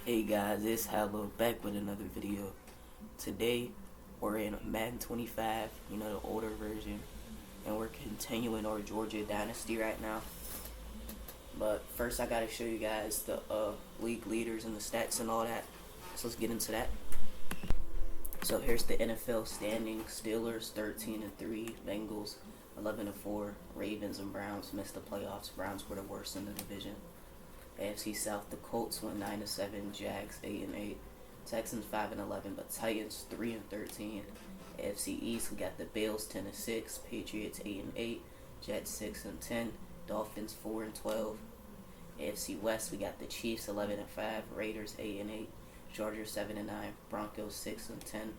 Hey guys, it's Hallow back with another video. Today we're in Madden 25, the older version, and we're continuing our Georgia dynasty right now. But first I gotta show you guys the league leaders and the stats and all that. So let's get into that. So here's the NFL standings. Steelers 13-3, Bengals 11-4, Ravens and Browns missed the playoffs. Browns were the worst in the division. AFC South, the Colts went 9-7, Jags 8-8, Texans 5-11, but Titans 3-13. AFC East, we got the Bills 10-6, Patriots 8-8, Jets 6-10, Dolphins 4-12. AFC West, we got the Chiefs 11-5, Raiders 8-8, Chargers 7-9, Broncos 6-10.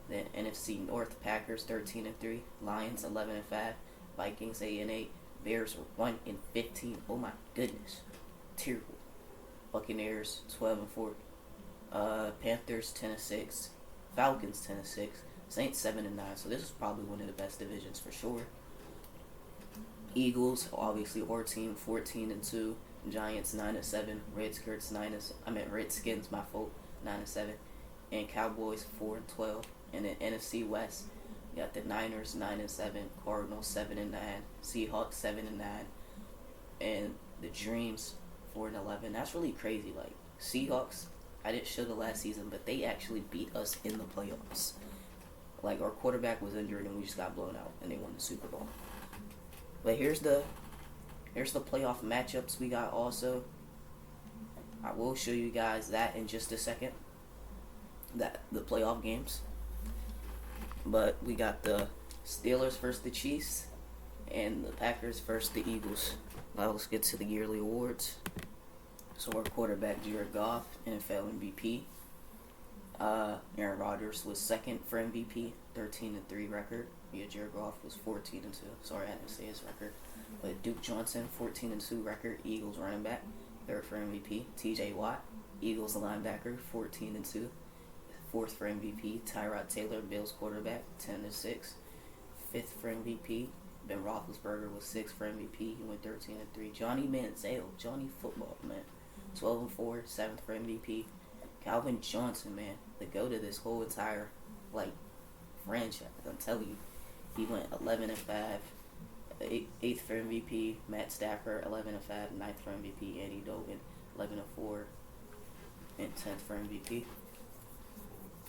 Then NFC North, Packers 13-3, Lions 11-5, Vikings 8-8, Bears 1-15. Oh my goodness. Terrible. Buccaneers 12-4, Panthers 10-6, Falcons 10-6, Saints 7-9. So this is probably one of the best divisions for sure. Eagles, obviously our team, 14-2, Giants 9-7, Redskins, my fault, 9-7, and Cowboys 4-12. And then NFC West, you got the Niners 9-7, Cardinals 7-9, Seahawks 7-9, and the Dreams 4-11. That's really crazy. Like Seahawks, I didn't show the last season, but they actually beat us in the playoffs. Like our quarterback was injured and we just got blown out and they won the Super Bowl. But here's the playoff matchups we got also. I will show you guys that in just a second. The playoff games. But we got the Steelers versus the Chiefs and the Packers versus the Eagles. Now let's get to the yearly awards. So our quarterback, Jared Goff, NFL MVP. Aaron Rodgers was second for MVP, 13-3 record. Yeah, Jared Goff was 14-2. Sorry, I didn't say his record. But Duke Johnson, 14-2 record. Eagles running back, third for MVP. TJ Watt, Eagles linebacker, 14-2. Fourth for MVP. Tyrod Taylor, Bills quarterback, 10-6. Fifth for MVP. Ben Roethlisberger was 6th for MVP. He went 13-3. Johnny Manziel, Johnny Football, man, 12-4, 7th for MVP. Calvin Johnson, man, the go to this whole entire franchise. I'm telling you, he went 11-5, 8th for MVP. Matt Stafford 11-5, 9th for MVP. Andy Dalton 11-4, and 10th for MVP.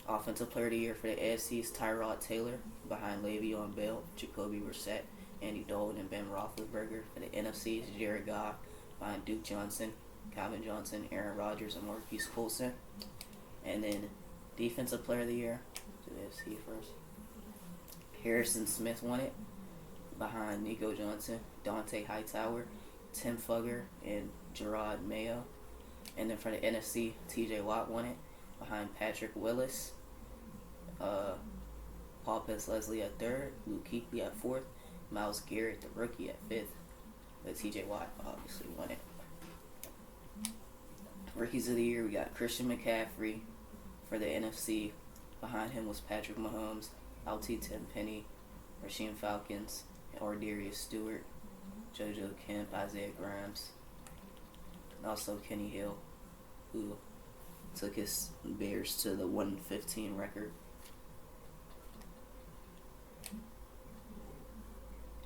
Offensive Player of the Year for the AFC is Tyrod Taylor, behind Le'Veon Bell, Jacoby Brissett, Andy Dalton, and Ben Roethlisberger. For the NFC is Jared Goff, behind Duke Johnson, Calvin Johnson, Aaron Rodgers, and Marquise Colson. And then Defensive Player of the Year, to the NFC first. Harrison Smith won it, behind Nico Johnson, Dante Hightower, Tim Fugger, and Gerard Mayo. And then for the NFC, TJ Watt won it, behind Patrick Willis, Paul Leslie at third, Luke Kuechly at fourth, Myles Garrett, the rookie, at fifth. But TJ Watt obviously won it. Rookies of the Year, we got Christian McCaffrey for the NFC. Behind him was Patrick Mahomes, LT Tenpenny, Rasheem Falcons, Ardarius Stewart, JoJo Kemp, Isaiah Grimes, and also Kenny Hill, who took his Bears to the 1-15 record.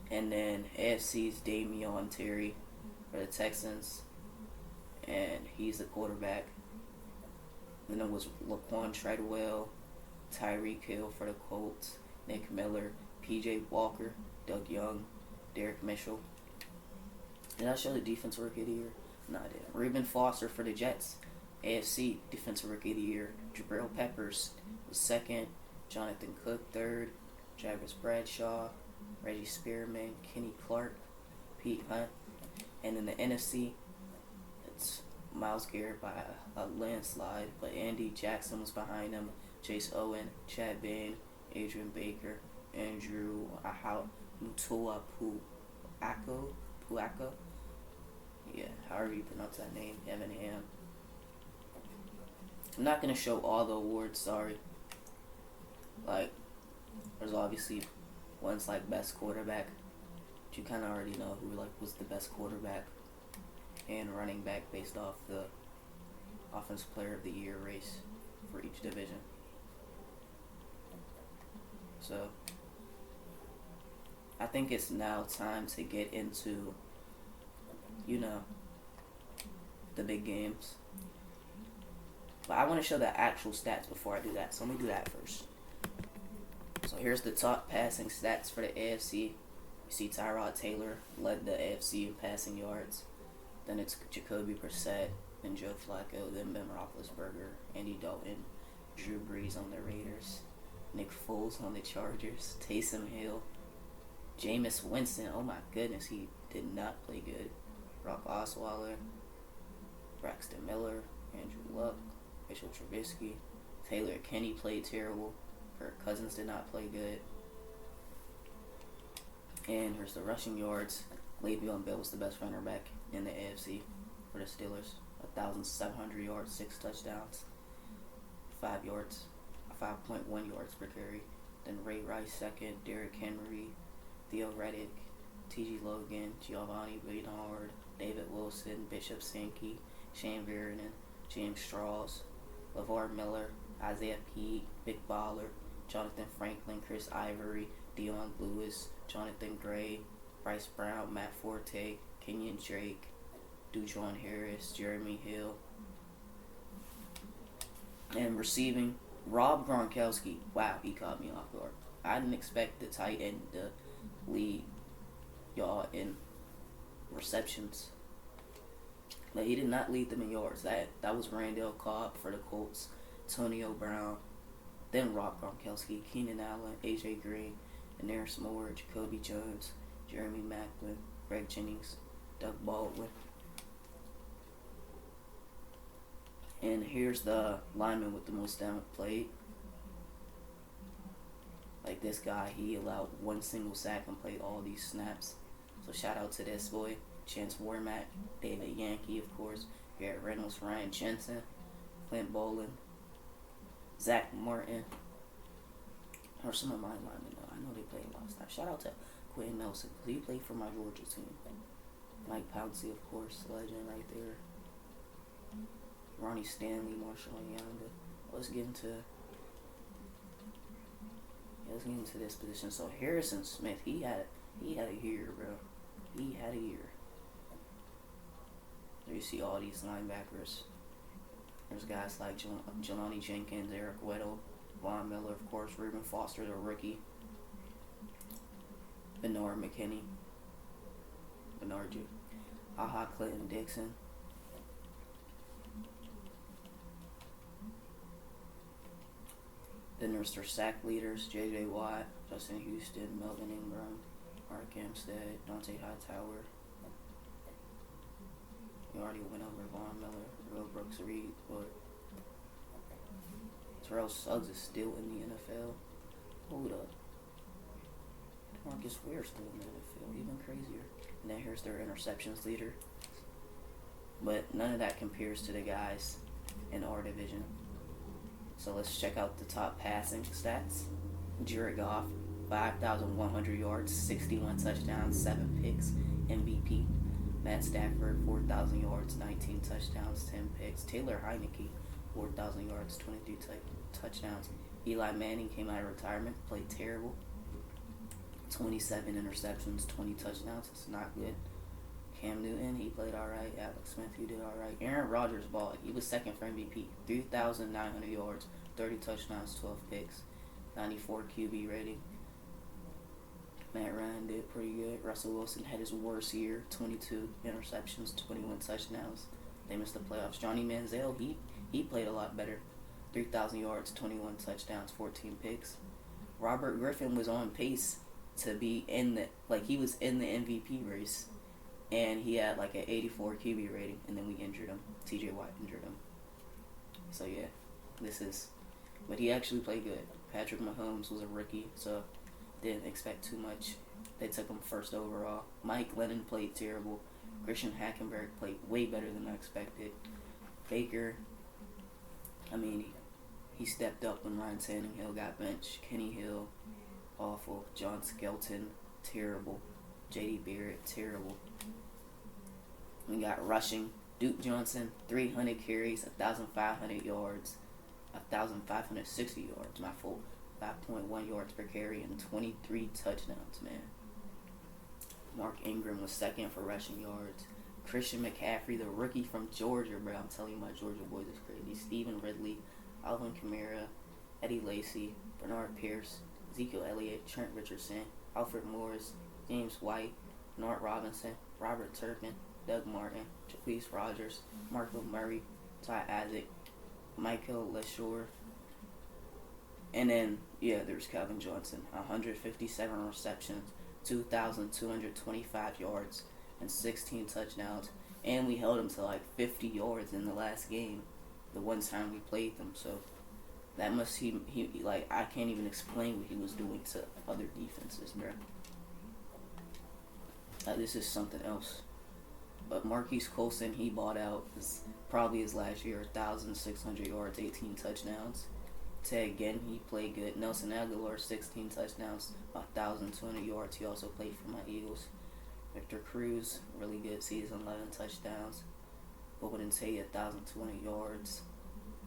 And then AFC's Damian Terry for the Texans, and he's the quarterback. Then it was Laquan Treadwell, Tyreek Hill for the Colts, Nick Miller, PJ Walker, Doug Young, Derek Mitchell. Did I show the Defensive Rookie of the Year? No, I didn't. Reuben Foster for the Jets, AFC Defensive Rookie of the Year. Jabril Peppers was second, Jonathan Cook third, Travis Bradshaw, Reggie Spearman, Kenny Clark, Pete Hunt. And in the NFC, it's Myles Garrett by a landslide, but Andy Jackson was behind him, Chase Owen, Chad Bain, Adrian Baker, Andrew Mutua Puaka. Yeah, however you pronounce that name, Evan Ham. I'm not going to show all the awards, sorry. There's obviously one's best quarterback. But you kind of already know who was the best quarterback and running back based off the Offensive Player of the Year race for each division. So I think it's now time to get into, the big games. But I want to show the actual stats before I do that. So let me do that first. So here's the top passing stats for the AFC. You see Tyrod Taylor led the AFC in passing yards. Then it's Jacoby Brissett, then Joe Flacco, then Ben Roethlisberger, Andy Dalton, Drew Brees on the Raiders, Nick Foles on the Chargers, Taysom Hill, Jameis Winston, oh my goodness, he did not play good, Brock Osweiler, Braxton Miller, Andrew Luck, Mitchell Trubisky, Taylor Kenny played terrible, Kirk Cousins did not play good, and here's the rushing yards. Le'Veon Bell was the best runner back in the AFC for the Steelers. 1,700 yards, 6 touchdowns, 5.1 yards per carry. Then Ray Rice second, Derrick Henry, Theo Reddick, T.J. Logan, Giovanni Bernard, David Wilson, Bishop Sankey, Shane Vernon, James Strauss, LeVar Miller, Isaiah Peete, Big Baller, Jonathan Franklin, Chris Ivory, Dion Lewis, Jonathan Gray, Bryce Brown, Matt Forte, Kenyon Drake, Dujon Harris, Jeremy Hill. And receiving, Rob Gronkowski. Wow, he caught me off guard. I didn't expect the tight end to lead y'all in receptions. But he did not lead them in yards. That was Randall Cobb for the Colts, Antonio Brown, then Rob Gronkowski, Keenan Allen, AJ Green, Daenerys Moore, Jacoby Jones, Jeremy Maclin, Greg Jennings, Doug Baldwin. And here's the lineman with the most down played. Like this guy, he allowed one single sack and played all these snaps. So shout out to this boy. Chance Warmack, David Yankee, of course, Garrett Reynolds, Ryan Jensen, Clint Bolin, Zach Martin. Or some of my linemen, though. I know they played a lot of snaps. Shout out to Quentin Nelson, because he played for my Georgia team. Mike Pouncey, of course, legend right there. Ronnie Stanley, Marshall Yanda. Let's get into this position. So Harrison Smith, he had a year, bro. He had a year. There you see all these linebackers. There's guys like Jelani Jenkins, Eric Weddle, Von Miller, of course, Reuben Foster, the rookie. Bernard McKinney. Clinton Dixon. Then there's their sack leaders, J.J. Watt, Justin Houston, Melvin Ingram, Mark Armstead, Dante Hightower. We already went over Von Miller, Will Brooks Reed, but Terrell Suggs is still in the NFL. Hold up. Marcus Ware's still in the NFL, even crazier. And then here's their interceptions leader. But none of that compares to the guys in our division. So let's check out the top passing stats. Jared Goff, 5,100 yards, 61 touchdowns, 7 picks, MVP. Matt Stafford, 4,000 yards, 19 touchdowns, 10 picks. Taylor Heineke, 4,000 yards, 22 touchdowns. Eli Manning came out of retirement, played terrible. 27 interceptions, 20 touchdowns. It's not good. Cam Newton, he played all right. Alex Smith, he did all right. Aaron Rodgers balled. He was second for MVP. 3,900 yards, 30 touchdowns, 12 picks, 94 QB rating. Matt Ryan did pretty good. Russell Wilson had his worst year, 22 interceptions, 21 touchdowns. They missed the playoffs. Johnny Manziel, he played a lot better. 3,000 yards, 21 touchdowns, 14 picks. Robert Griffin was on pace to be he was in the MVP race. And he had like an 84 QB rating, and then we injured him. TJ Watt injured him. So yeah, but he actually played good. Patrick Mahomes was a rookie, so didn't expect too much. They took him first overall. Mike Lennon played terrible. Christian Hackenberg played way better than I expected. Baker, he stepped up when Ryan Tannehill got benched. Kenny Hill, awful. John Skelton, terrible. J.D. Barrett, terrible. We got rushing. Duke Johnson, 300 carries, 1,500 yards, 1,560 yards, my fault. 5.1 yards per carry and 23 touchdowns, man. Mark Ingram was second for rushing yards. Christian McCaffrey, the rookie from Georgia, bro. I'm telling you, my Georgia boys is crazy. Stephen Ridley, Alvin Kamara, Eddie Lacy, Bernard Pierce, Ezekiel Elliott, Trent Richardson, Alfred Morris, James White, Nart Robinson, Robert Turpin, Doug Martin, Jaquise Rogers, Marco Murray, Ty Isaac, Michael LeSure, and then, there's Calvin Johnson, 157 receptions, 2,225 yards, and 16 touchdowns. And we held him to like 50 yards in the last game, the one time we played them. So that must, he like, I can't even explain what he was doing to other defenses, bro. This is something else. But Marquise Colson, he bought out. This probably his last year, 1,600 yards, 18 touchdowns. Ted Ginn, he played good. Nelson Aguilar, 16 touchdowns, 1,200 yards. He also played for my Eagles. Victor Cruz, really good season, 11 touchdowns. Golden Tate, 1,200 yards.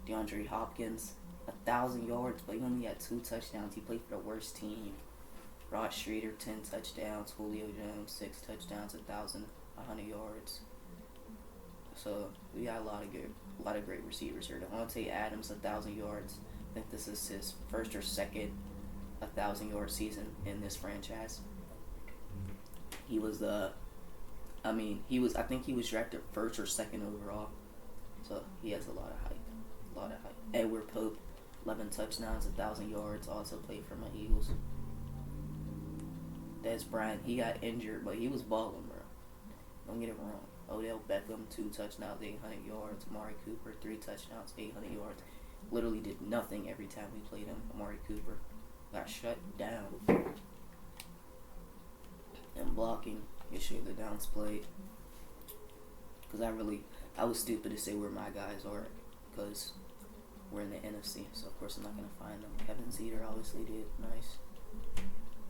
DeAndre Hopkins, 1,000 yards, but he only had 2 touchdowns. He played for the worst team. Rod Streeter, 10 touchdowns. Julio Jones, 6 touchdowns, 1,100 yards. So we got a lot of great receivers here. Devontae Adams, 1,000 yards. I think this is his first or second 1,000-yard season in this franchise. I think he was drafted first or second overall. So he has a lot of hype. Edward Pope, 11 touchdowns, 1,000 yards, also played for my Eagles. Des Bryant, he got injured, but he was balling, bro. Don't get it wrong. Odell Beckham, 2 touchdowns, 800 yards. Amari Cooper, 3 touchdowns, 800 yards. Literally did nothing every time we played him. Amari Cooper got shut down. And blocking, you should the downs played. Because I was stupid to say where my guys are, because we're in the NFC, so of course I'm not going to find them. Kevin Zeter obviously did nice.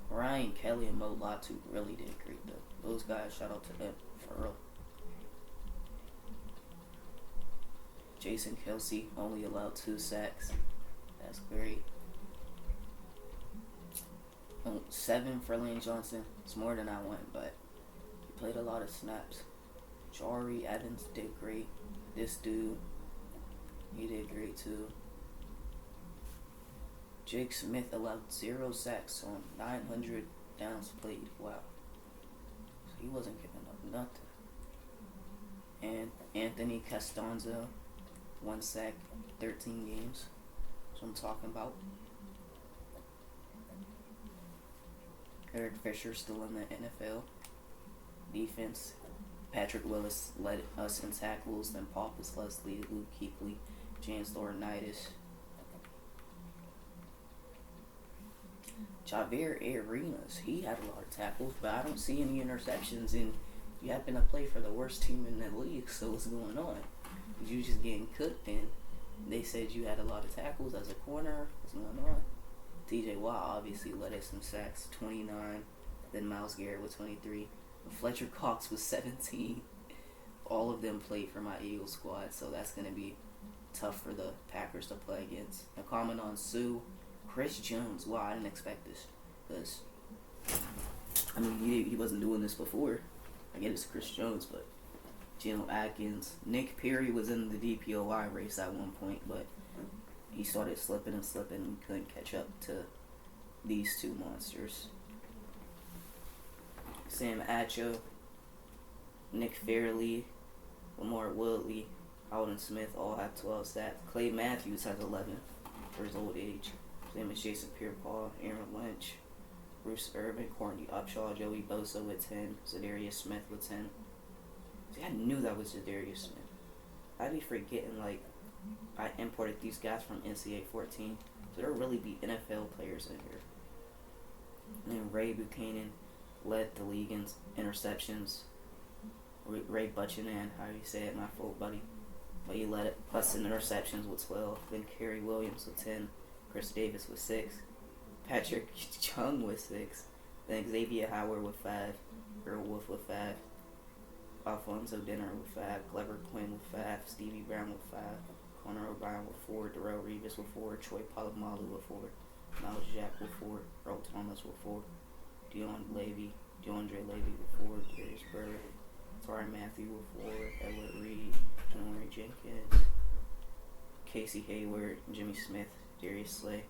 Ryan Kelly and Mo Latu really did great, though. Those guys, shout out to them, for real. Jason Kelsey only allowed 2 sacks. That's great. 7 for Lane Johnson. It's more than I want, but he played a lot of snaps. Jari Evans did great. This dude, he did great too. Jake Smith allowed 0 sacks on 900 downs played. Wow. So he wasn't giving up nothing. And Anthony Castonzo, 1 sack, 13 games. That's what I'm talking about. Eric Fisher still in the NFL. Defense, Patrick Willis led us in tackles, then Paulus Leslie, Luke Kuechly, James Laurinaitis. Javier Arenas, he had a lot of tackles, but I don't see any interceptions, and you happen to play for the worst team in the league, so what's going on? You just getting cooked, and they said you had a lot of tackles as a corner. What's going on? TJ Watt obviously led us some sacks, 29. Then Myles Garrett with 23. Fletcher Cox was 17. All of them played for my Eagles squad, so that's going to be tough for the Packers to play against. Now, comment on Sue. Chris Jones. Wow, I didn't expect this. Because, he wasn't doing this before. I get it's Chris Jones, but Geno Atkins. Nick Perry was in the DPOY race at one point, but he started slipping and couldn't catch up to these two monsters. Sam Acho, Nick Fairley, Lamar Woodley, Alden Smith all have 12 sacks. Clay Matthews has 11 for his old age. Same as Jason Pierre-Paul, Aaron Lynch, Bruce Irvin, Courtney Upshaw, Joey Bosa with 10, Zadarius Smith with 10. See, I knew that was Zadarius Smith. I'd be forgetting, I imported these guys from Ncaa 14. So there'll really be NFL players in here. And then Ray Buchanan led the league in interceptions. Ray Buchanan, how you say it, my fault, buddy. But he led it, plus in interceptions with 12. Then Kerry Williams with 10. Chris Davis with 6. Patrick Chung with 6. Then Xavier Howard with 5. Earl Wolf with 5. Alfonso Dinner with 5, Clever Quinn with 5, Stevie Brown with 5, Connor O'Brien with 4, Darrell Revis with 4, Troy Polamalu with 4, Miles Jack with 4, Earl Thomas with 4, DeAndre Levy with 4, Darius Burr, Tyrann Mathieu with 4, Edward Reed, Henry Jenkins, Casey Hayward, Jimmy Smith, Darius Slay.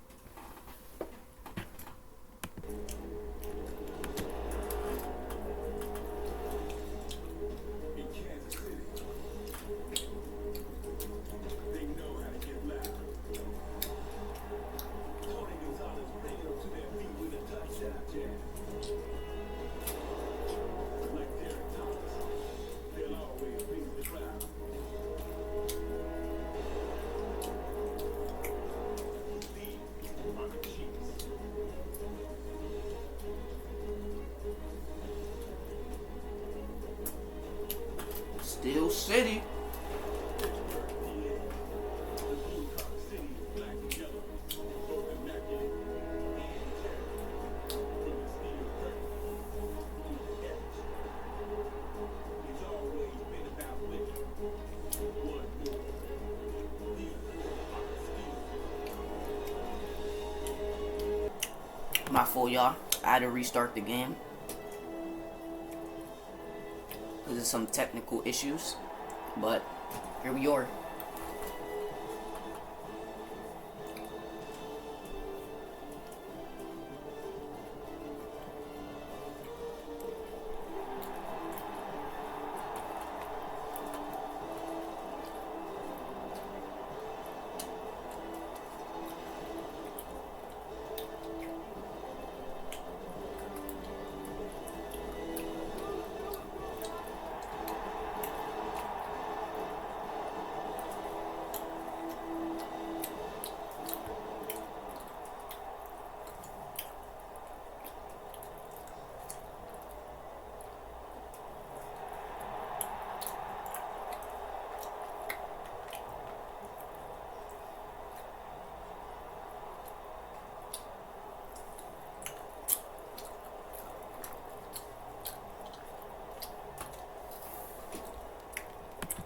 Steel City. My fault, y'all. I had to restart the game because of some technical issues, but here we are.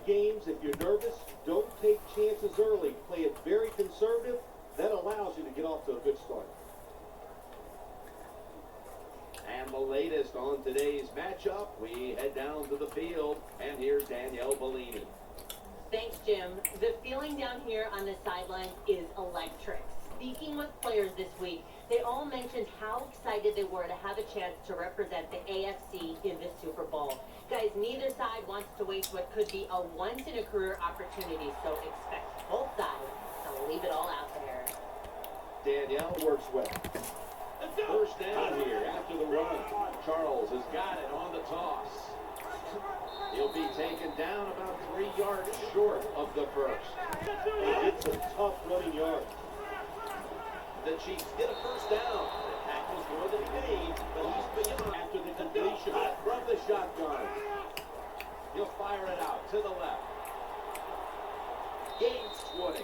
Games, if you're nervous, don't take chances early. Play it very conservative. That allows you to get off to a good start. And the latest on today's matchup, we head down to the field, and here's Danielle Bellini. Thanks, Jim. The feeling down here on the sidelines is electric. Speaking with players this week, they all mentioned how excited they were to have a chance to represent the AFC in the Super Bowl. Guys, neither side wants to waste what could be a once-in-a-career opportunity, so expect both sides to leave it all out there. Danielle works well. First down here after the run. Charles has got it on the toss. He'll be taken down about 3 yards short of the first. He gets a tough running yard. The Chiefs get a first down. The tackle's more than he made, but he's beyond after the completion from the shotgun. He'll fire it out to the left. Gains 20.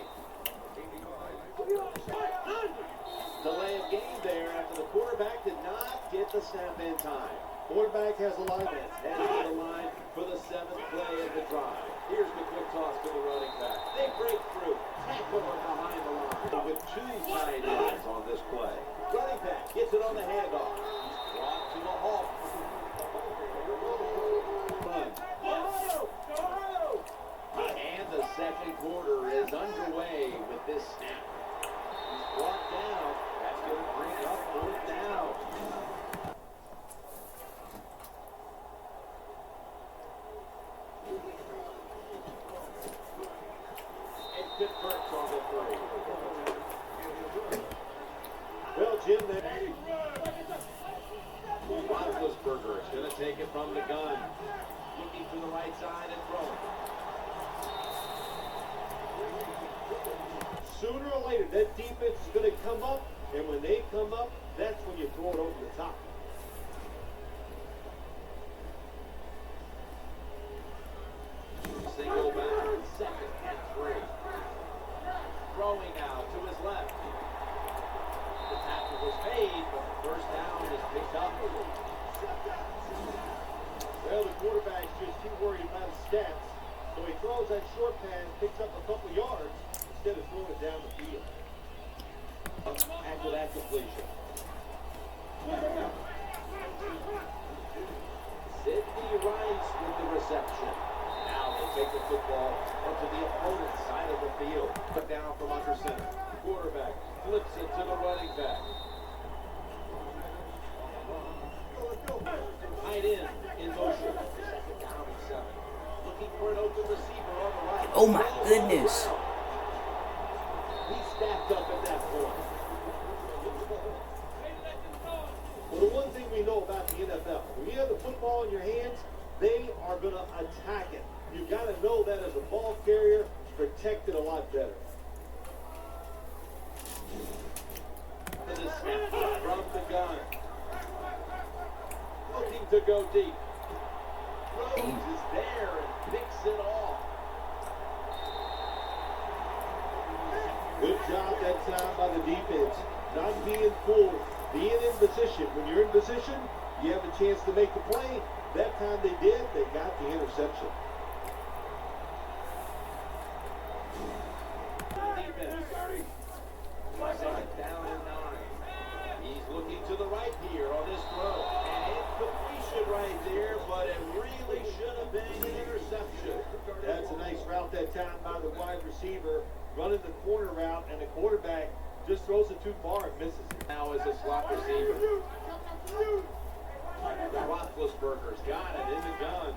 Delay of game there after the quarterback did not get the snap in time. Quarterback has a lot of it. Heading to the line for the 7th play of the drive. Here's the quick toss to the running back. They break through. Tackle behind the line with 2 tight ends on this play. Running back gets it on the handoff. He's brought to a halt. And the second quarter is underway with this snap. He's brought down. That's going to bring up 4th down. Converts on the 3. Well, Jim, there. Roethlisberger is going to take it from the gun. Looking to the right side and throwing. Sooner or later, that defense is going to come up, and when they come up, that's when you throw it over the top. Single back, 2nd and 3. Throwing now to his left. The tackle was made, but the first down is picked up. Well, the quarterback's just too worried Put down from under center. Quarterback flips it to the running back. Tight end in motion. Second down and 7. Looking for an open receiver on the right. Oh my goodness. He stacked up at that point. Well, the one thing we know about the NFL, when you have the football in your hands, they are going to attack it. You've got to know that as a ball carrier, protect it a lot better. To the snap from the gun. Looking to go deep. Rhodes is there and picks it off. Good job that time by the defense. Not being fooled, being in position. When you're in position, you have a chance to make the play. That time they did, they got the interception. Second down and 9. He's looking to the right here on this throw. And incompletion right there, but it really should have been an interception. That's a nice route that time by the wide receiver, running the corner route, and the quarterback just throws it too far and misses it. Now is a slot receiver. The Roethlisberger's got it in the gun.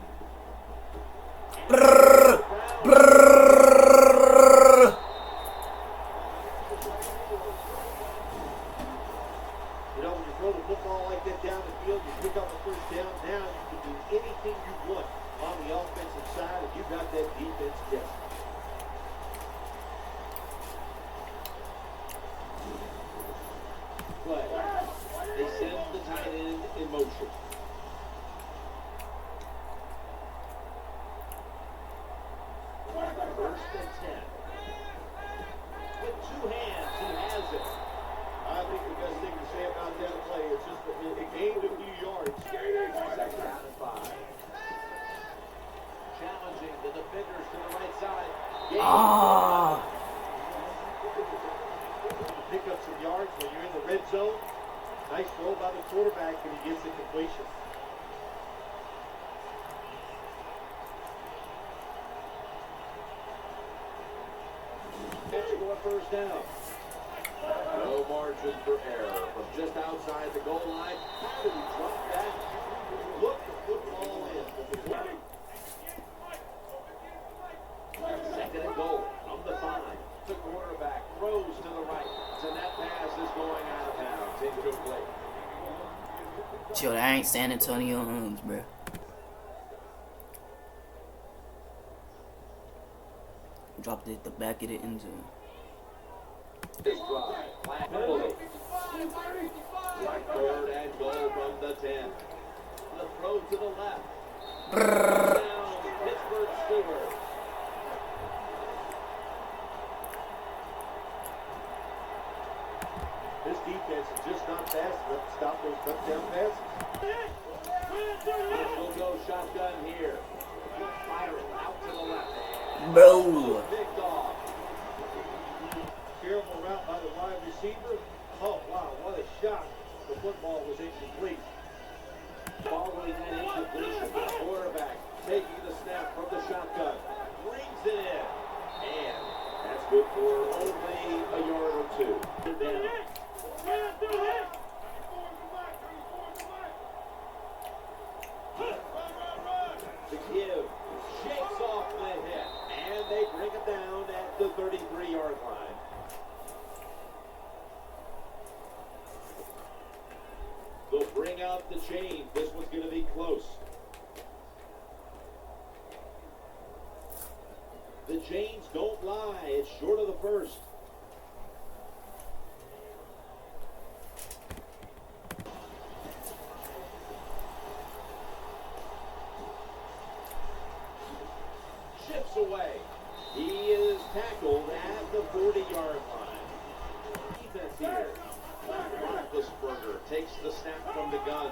You know, when you throw the football like that down the field, you pick up a first down. Now you can do anything you want on the offensive side, and you got that defense guessing. Play. They send the tight end in motion. First and 10. With two hands, he has it. I think the best thing to say about that play is just that it gained a few yards. Second down and 5. Challenging the defenders to the right side. Pick up some yards when you're in the red zone. Nice throw by the quarterback, and he gets the completion. Catch for a first down. No margin for error from just outside the goal line. How did he drop that? Look the football in. Second and goal from the 5. The quarterback throws to the right. And that pass is going out of bounds. Incomplete. Chill, that ain't San Antonio Holmes, bro. Dropped it at the back of the end zone. This drive, flat penalty. Third and goal from the 10. The throw to the left. Down, Pittsburgh Steelers. This defense is just not fast enough to stop those touchdown passes. We'll go shotgun here. Fire it out to the left. Bro. Picked off. Terrible route by the wide receiver. Oh, wow, what a shot. The football was incomplete. Following that incompletion, the quarterback taking the snap from the shotgun. Brings it in. And that's good for only a yard or 2. Down. The give shakes off the hit, and they bring it down at the 33-yard line. They'll bring out the chain. This one's going to be close. The chains don't lie. It's short of the first. Ships away. He is tackled at the 40-yard line. Defense here. Roethlisberger takes the snap from the gun.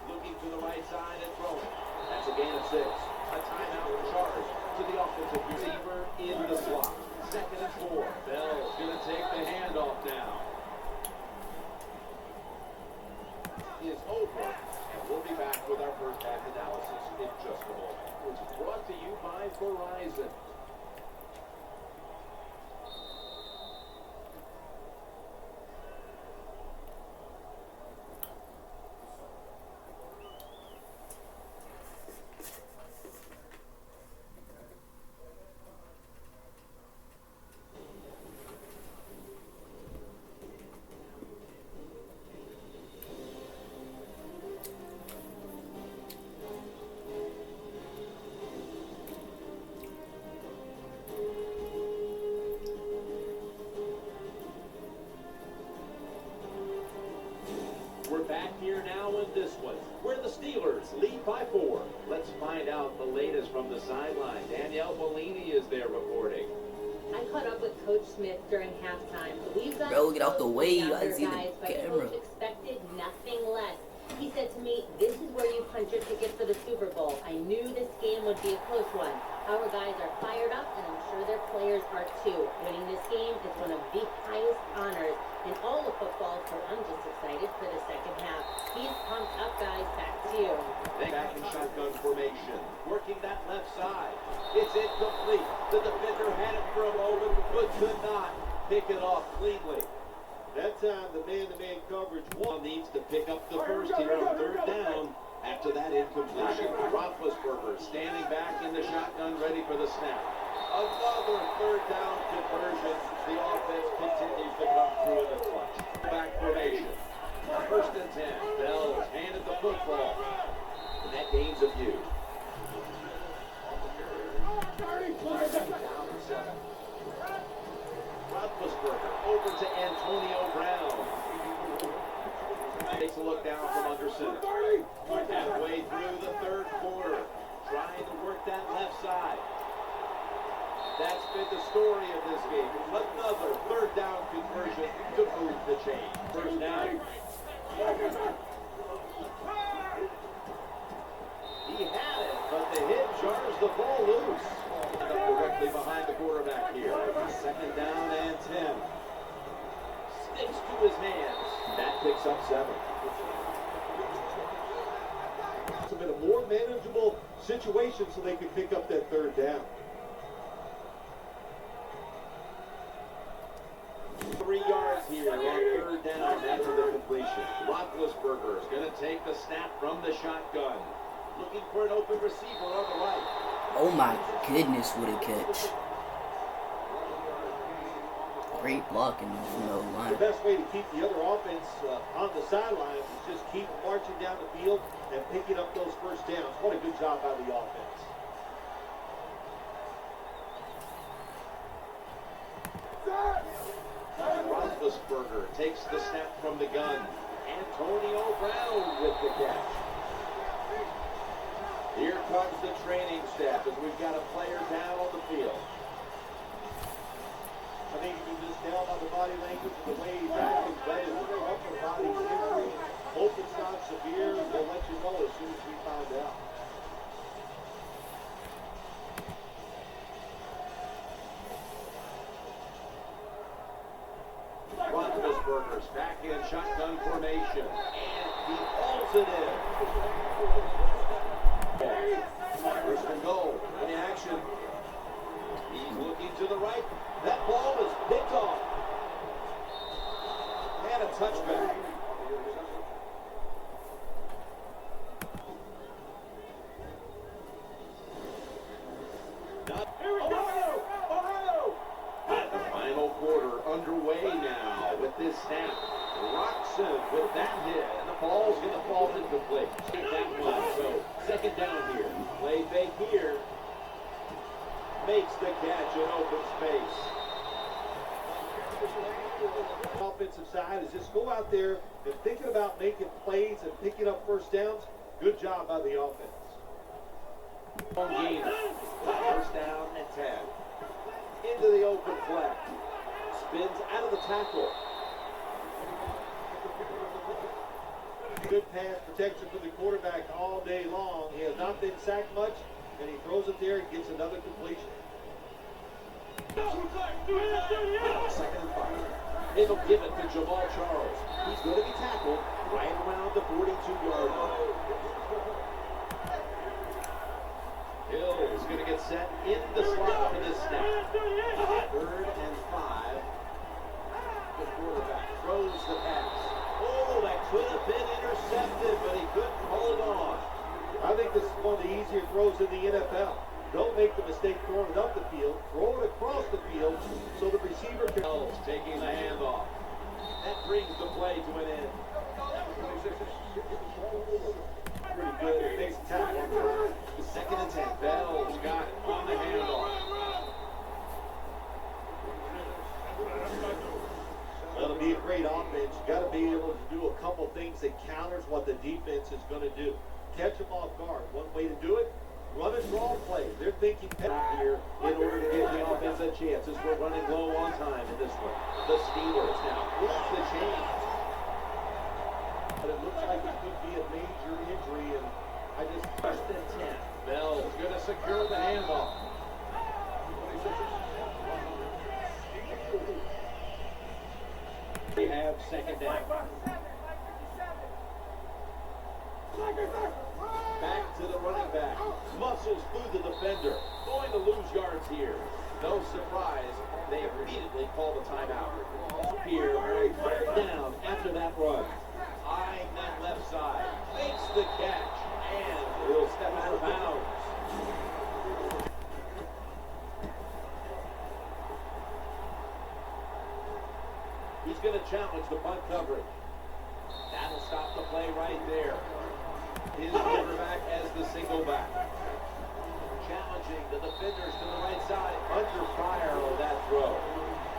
Looking to the right side and throwing. That's a gain of 6. A timeout charge to the offensive receiver in the slot. Second and 4. Bell's going to take the handoff now. Is over. And we'll be back with our first half analysis in just a moment. Which is brought to you by Verizon. this one, where the Steelers lead by 4. Let's find out the latest from the sideline. Danielle Bellini is there reporting. I caught up with Coach Smith during halftime. We've got Bro, get out the way. You guys, guys see the but camera. Coach expected nothing less. He said to me, "This is where you punch your ticket for the Super Bowl. I knew this game would be a close one. Our guys are fired up, and I'm sure their players are too. Winning this game is one of the highest honors in all of football, so I'm just excited for the second half." He's pumped up, guys. Back to you. Back in shotgun formation, working that left side. It's incomplete. The defender had it for a moment, but could not pick it off cleanly. That time, the man-to-man coverage needs to pick up the first here on 3rd down after that incompletion. Roethlisberger standing back in the shotgun, ready for the snap. Another 3rd down conversion. The offense continues to come through in the clutch. Back formation. 1st and 10. Bell's handed the football. And that gains a few. Roethlisberger over to Antonio Brown. Takes a look down from under center. Halfway through the 3rd quarter, trying to work that left side. That's been the story of this game. Another 3rd down conversion to move the chain. 1st down. He had it, but the hit jars the ball loose. Directly behind the quarterback here. 2nd down and 10. Sticks to his hands. That picks up 7. It's been a more manageable situation so they could pick up that 3rd down. 3 yards here on 3rd down after the completion. Roethlisberger is going to take the snap from the shotgun. Looking for an open receiver on the right. Oh my goodness, what a catch. Great blocking from the line. The best way to keep the other offense on the sidelines is just keep marching down the field and picking up those 1st downs. What a good job by the offense. Roethlisberger takes the snap from the gun. Antonio Brown with the catch. Here comes the training staff as we've got a player down on the field. I think you can just tell by the body language and the way he's acting. That is a upper body injury. Hope it's not severe. We'll let you know as soon as we find out. Roethlisberger's back in shotgun formation, and he hauls it in. 1st and goal in action. He's looking to the right. That ball is picked off. And a touchback. The final quarter underway now with this snap. Roxon with that hit, and the ball's going to fall incomplete. Take that one. So 2nd down here. Play fake here. Makes the catch in open space. Offensive side is just go out there and thinking about making plays and picking up 1st downs. Good job by the offense. Long game. 1st down and 10. Into the open flat. Spins out of the tackle. Good pass protection for the quarterback all day long. He has not been sacked much, and he throws it there and gets another completion. 2nd and 5. It'll give it to Jamal Charles. He's going to be tackled right around the 42-yard line. Hill is going to get set in the slot for this snap. 3rd and 5. The quarterback throws the pass. Oh, that could have been intercepted, but he couldn't hold on. I think this is one of the easier throws in the NFL. Don't make the mistake throwing it up the field. Throw it across the field so the receiver can... Taking the handoff. That brings the play to an end. Pretty good. It makes a tackle. 2nd and 10. Bell's got it on the handoff. Well, the be a great offense, you got to be able to do a couple things that counters what the defense is going to do. Catch them off guard. One way to do it, run and draw play. They're thinking here in order to give the offense a chance as we're running low on time in this one. The Steelers now with the change. But it looks like it could be a major injury, and I just... First and 10. Bell's going to secure the handoff. We have second down. Back to the running back. Muscles through the defender. Going to lose yards here. No surprise, they immediately call the timeout. Here, third down after that run. Eyeing that left side. Makes the catch. And he'll step out of bounds. He's going to challenge the punt coverage. That'll stop the play right there. His quarterback as the single back. Challenging the defenders to the right side. Under fire on that throw.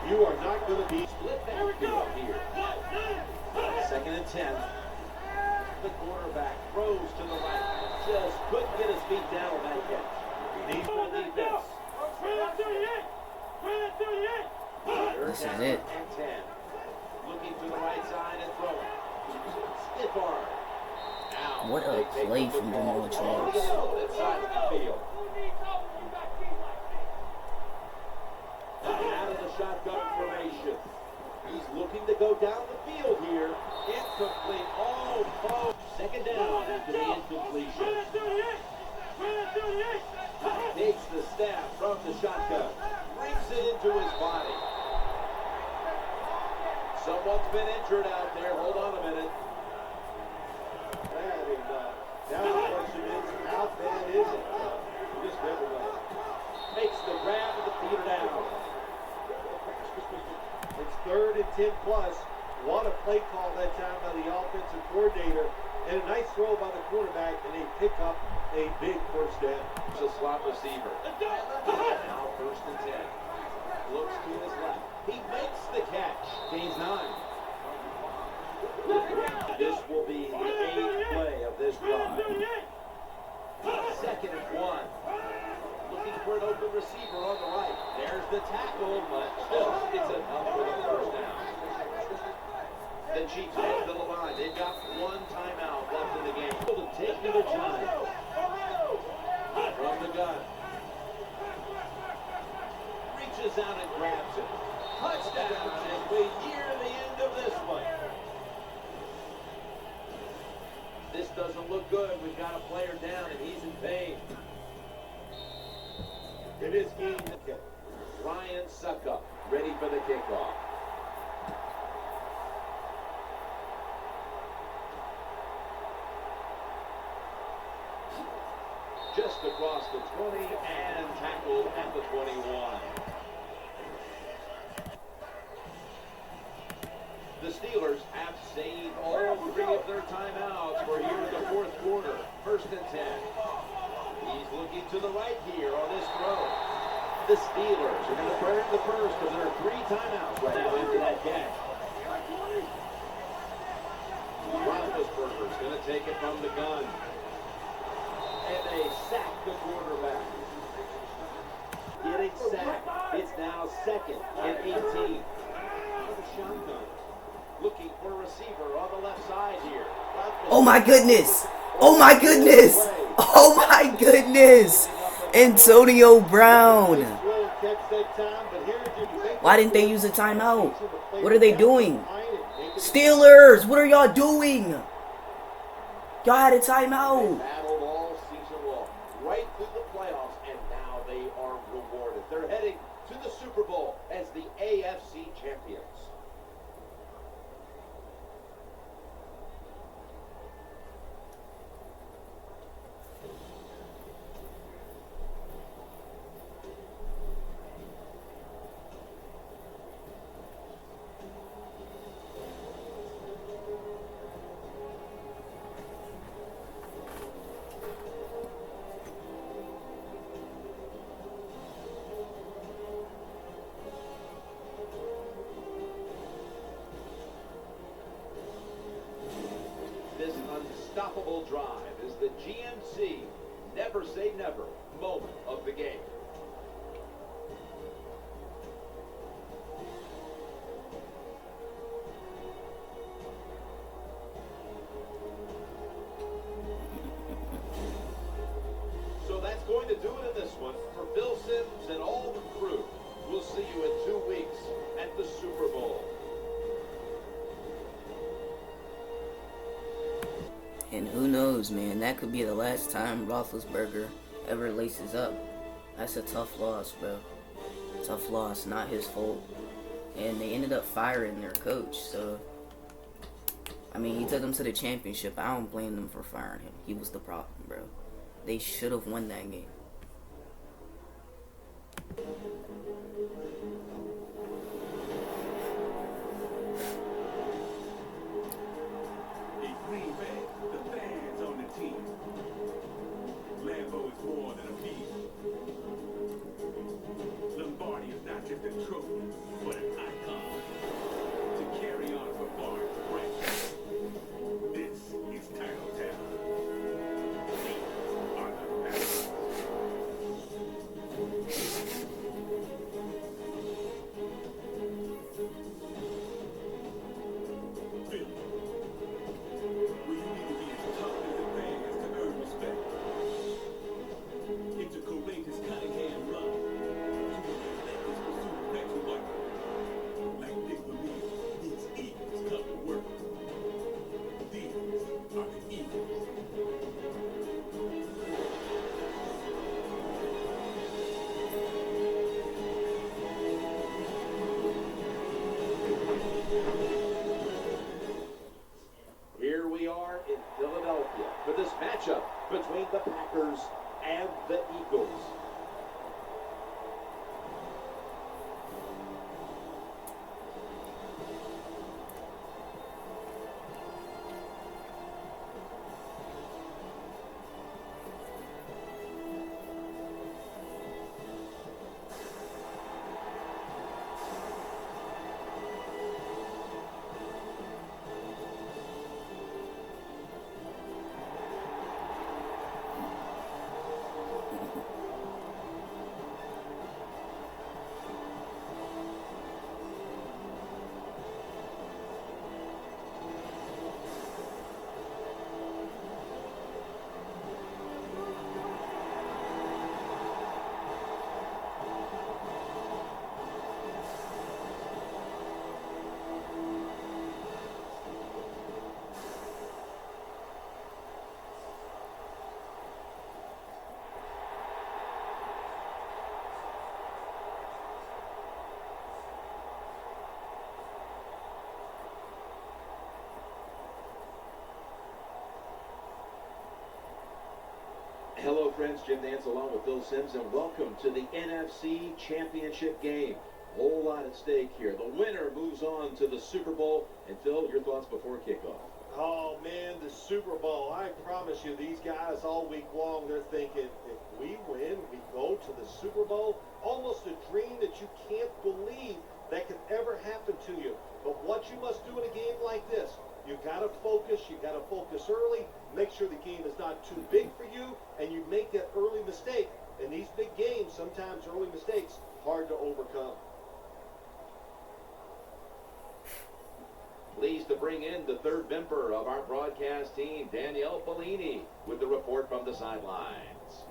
You are not going to be... Split backfield here. Second and 10. The quarterback throws to the right. Just couldn't get his feet down on that catch. Needs for the defense. This is it. And 10. Looking to the right side and throwing. Stiff arm. Now, What a play from Jamal Charles. Inside the field. Out of the shotgun formation. He's looking to go down the field here. Incomplete. Oh, second down after the incompletion. Takes the snap from the shotgun. Brings it into his body. Someone's been injured out there. Hold on a minute. Now the question is, how bad is it? You just never know. Makes the grab and the feeder down. It's 3rd and 10 plus. What a play call that time by the offensive coordinator. And a nice throw by the quarterback, and they pick up a big first down. It's a slot receiver. Now 1st and 10. Looks to his left. He makes the catch. Gains 9. This will be the 8th play of this drive. 2nd and 1. Looking for an open receiver on the right. There's the tackle, but still, it's enough for the first down. The Chiefs head to the line. They've got one timeout left in the game. To take their time. From the gun. Reaches out and grabs it. Touchdown as we near the end of this one. This doesn't look good. We've got a player down and he's in pain. It is game. Ryan Ncaa ready for the kickoff. Just across the 20 and tackled at the 21. The Steelers have saved all 3 of their timeouts. We're here in the 4th quarter. 1st and 10. He's looking to the right here on this throw. The Steelers are going to burn the first of their 3 timeouts right now after that catch. Roethlisberger's going to take it from the gun. And they sack the quarterback. Getting sacked. It's now 2nd and 18. Shotgun. Looking for a receiver on the left side here. Oh my goodness! Oh my goodness! Oh my goodness! Antonio Brown! Why didn't they use a timeout? What are they doing? Steelers! What are y'all doing? Y'all had a timeout! Battled all season long, right through the playoffs, and now they are rewarded. They're heading to the Super Bowl as the AFC champions. unstoppable drive is the GMC never say never moment of the game. So that's going to do it in this one. For Phil Simms and all the crew, we'll see you in 2 weeks at the Super Bowl. And who knows, man, that could be the last time Roethlisberger ever laces up. That's a tough loss, bro. Tough loss, not his fault. And they ended up firing their coach, so... I mean, he took them to the championship. I don't blame them for firing him. He was the problem, bro. They should have won that game. Green Bay, the fans on the team. Lambeau is more than a piece. Lombardi is not just a trophy, but an icon. To carry on for Barnes Branch. This is Title Town. These are the Masters. Philly. Where you need to be as tough as the fans to earn respect. It's a courageous Cunningham run. To a relentless pursuit of Metro. Like Nick Lamille, these Eagles come to work. These are the Eagles. Here we are in Philadelphia for this matchup between the Packers and the Eagles. Hello, friends. Jim Nance along with Phil Simms, and welcome to the NFC Championship game. Whole lot at stake here. The winner moves on to the Super Bowl. And Phil, your thoughts before kickoff? Oh, man, the Super Bowl. I promise you, these guys all week long, they're thinking, if we win, we go to the Super Bowl. Almost a dream that you can't believe that could ever happen to you. But what you must do in a game like this, you got to focus. You got to focus early. Make sure the game is not too big for you, and you make that early mistake. In these big games, sometimes early mistakes hard to overcome. Pleased to bring in the third member of our broadcast team, Danielle Bellini, with the report from the sidelines.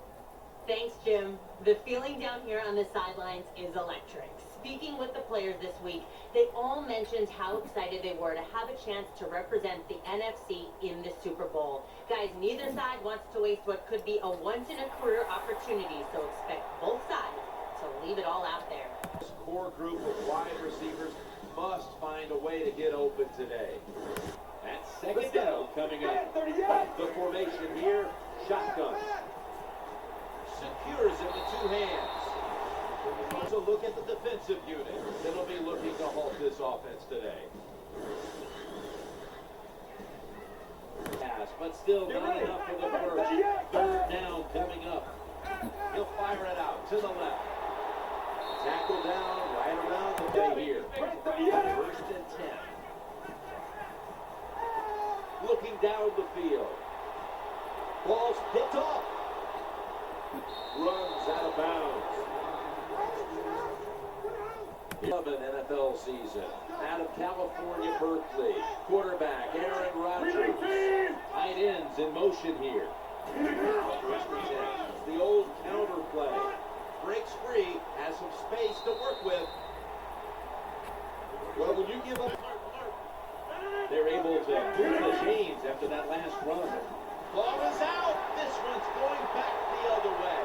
Thanks, Jim. The feeling down here on the sidelines is electric. Speaking with the players this week, they all mentioned how excited they were to have a chance to represent the NFC in the Super Bowl. Guys, neither side wants to waste what could be a once-in-a-career opportunity, so expect both sides to leave it all out there. This core group of wide receivers must find a way to get open today. That's second down coming up. The formation here, shotgun. Secures it with two hands. So look at the defensive unit that'll be looking to halt this offense today. Pass, but still not enough for the first. Third down coming up. He'll fire it out to the left. Tackle down right around the play here. First and 10. Looking down the field. Ball's picked off. Runs out of bounds. 11 NFL season. Out of California, Berkeley. Quarterback Aaron Rodgers. Tight ends in motion here. The old counter play. Breaks free, has some space to work with. Well, when you give up, They're able to move the chains after that last run. Ball is out. This one's going back the other way.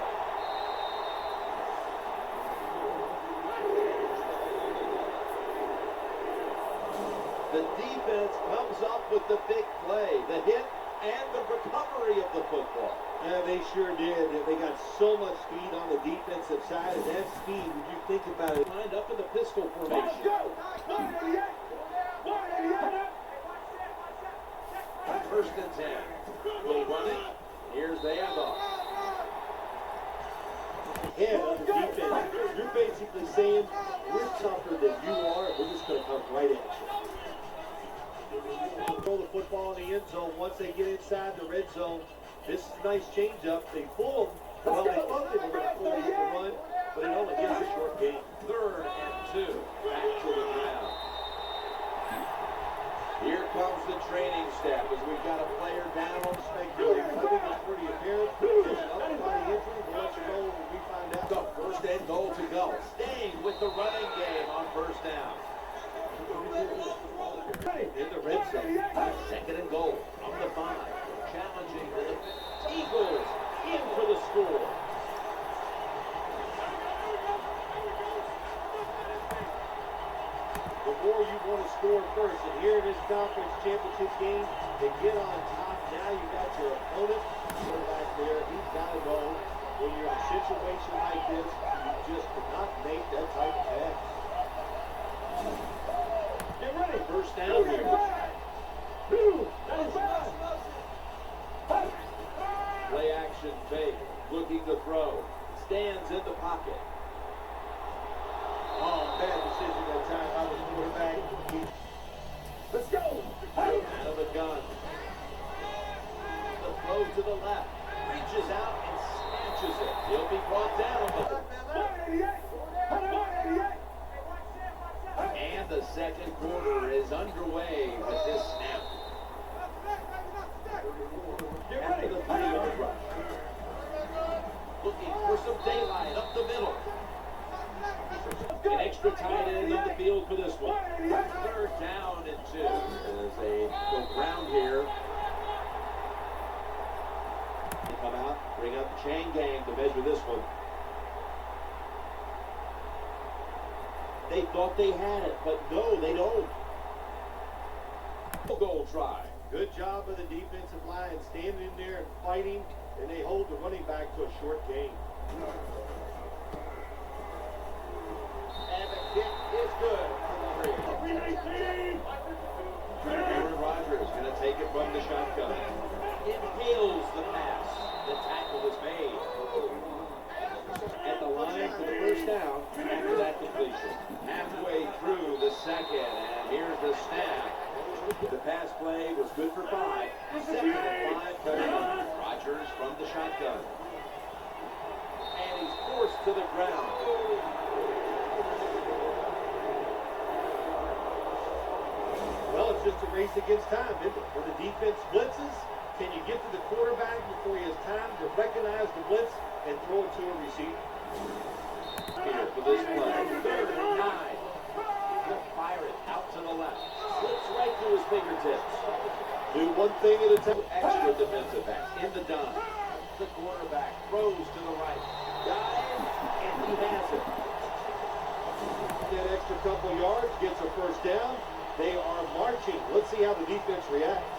the defense comes up with the big play, the hit and the recovery of the football. Yeah, they sure did. They got so much speed on the defensive side, and that speed, when you think about it, Lined up in the pistol formation. First and 10. Will run it. Here's the handoff. head on the defense, you're basically saying, we're tougher than you are, and we're just going to come right at you. Throw the football in the end zone. Once they get inside the red zone, this is a nice change-up. They pull them. Well, they thought they were going to pull them with the run, but it only gets a short gain. 3rd and 2. Back to the ground. Here comes the training staff as we've got a player down on Speculating. I think it's pretty apparent. There's an upper body injury. We'll let you know when we find out. the 1st and goal to go. Staying with the running game on 1st down. In the red zone. 2nd and goal from the 5. Challenging the defense. Eagles in for the score. The more you want to score first, and here in this conference championship game, they get on top. Now you got your opponent back there. He's got to know when you're in a situation like this, you just cannot make that type of pass. Get ready. 1st down here. Play action fake. Looking to throw. Stands in the pocket. Oh, bad decision that time by the quarterback. Let's go. Out of the gun. The throw to the left. Reaches out and snatches it. He'll be brought down. And the 2nd quarter is underway with this snap. After the 3-yard rush. Looking for some daylight up the middle. An extra tight end on the field for this one. 3rd down and 2. As they go ground here. They come out, bring up the chain gang to measure this one. They thought they had it, but no, they don't. Goal try. Good job of the defensive line standing in there and fighting, and they hold the running back to a short gain. And the kick is good for the 3. Aaron Rodgers going to take it from the shotgun. Inhales the pass. The tackle is made. At the line for the 1st down after that completion. Halfway through the 2nd, and here's the snap. The pass play was good for 5. 2nd and 5 coming up. Rodgers from the shotgun. And he's forced to the ground. Well, it's just a race against time, isn't it? When the defense blitzes, can you get to the quarterback before he has time to recognize the blitz and throw it to a receiver? Here for this play. 3rd and 9. He'll fire it out to the left. Slips right through his fingertips. Do one thing at a time. Extra defensive backs in the dime. The quarterback throws to the right. Dives, and he has it. That extra couple yards, gets a 1st down. They are marching. Let's see how the defense reacts.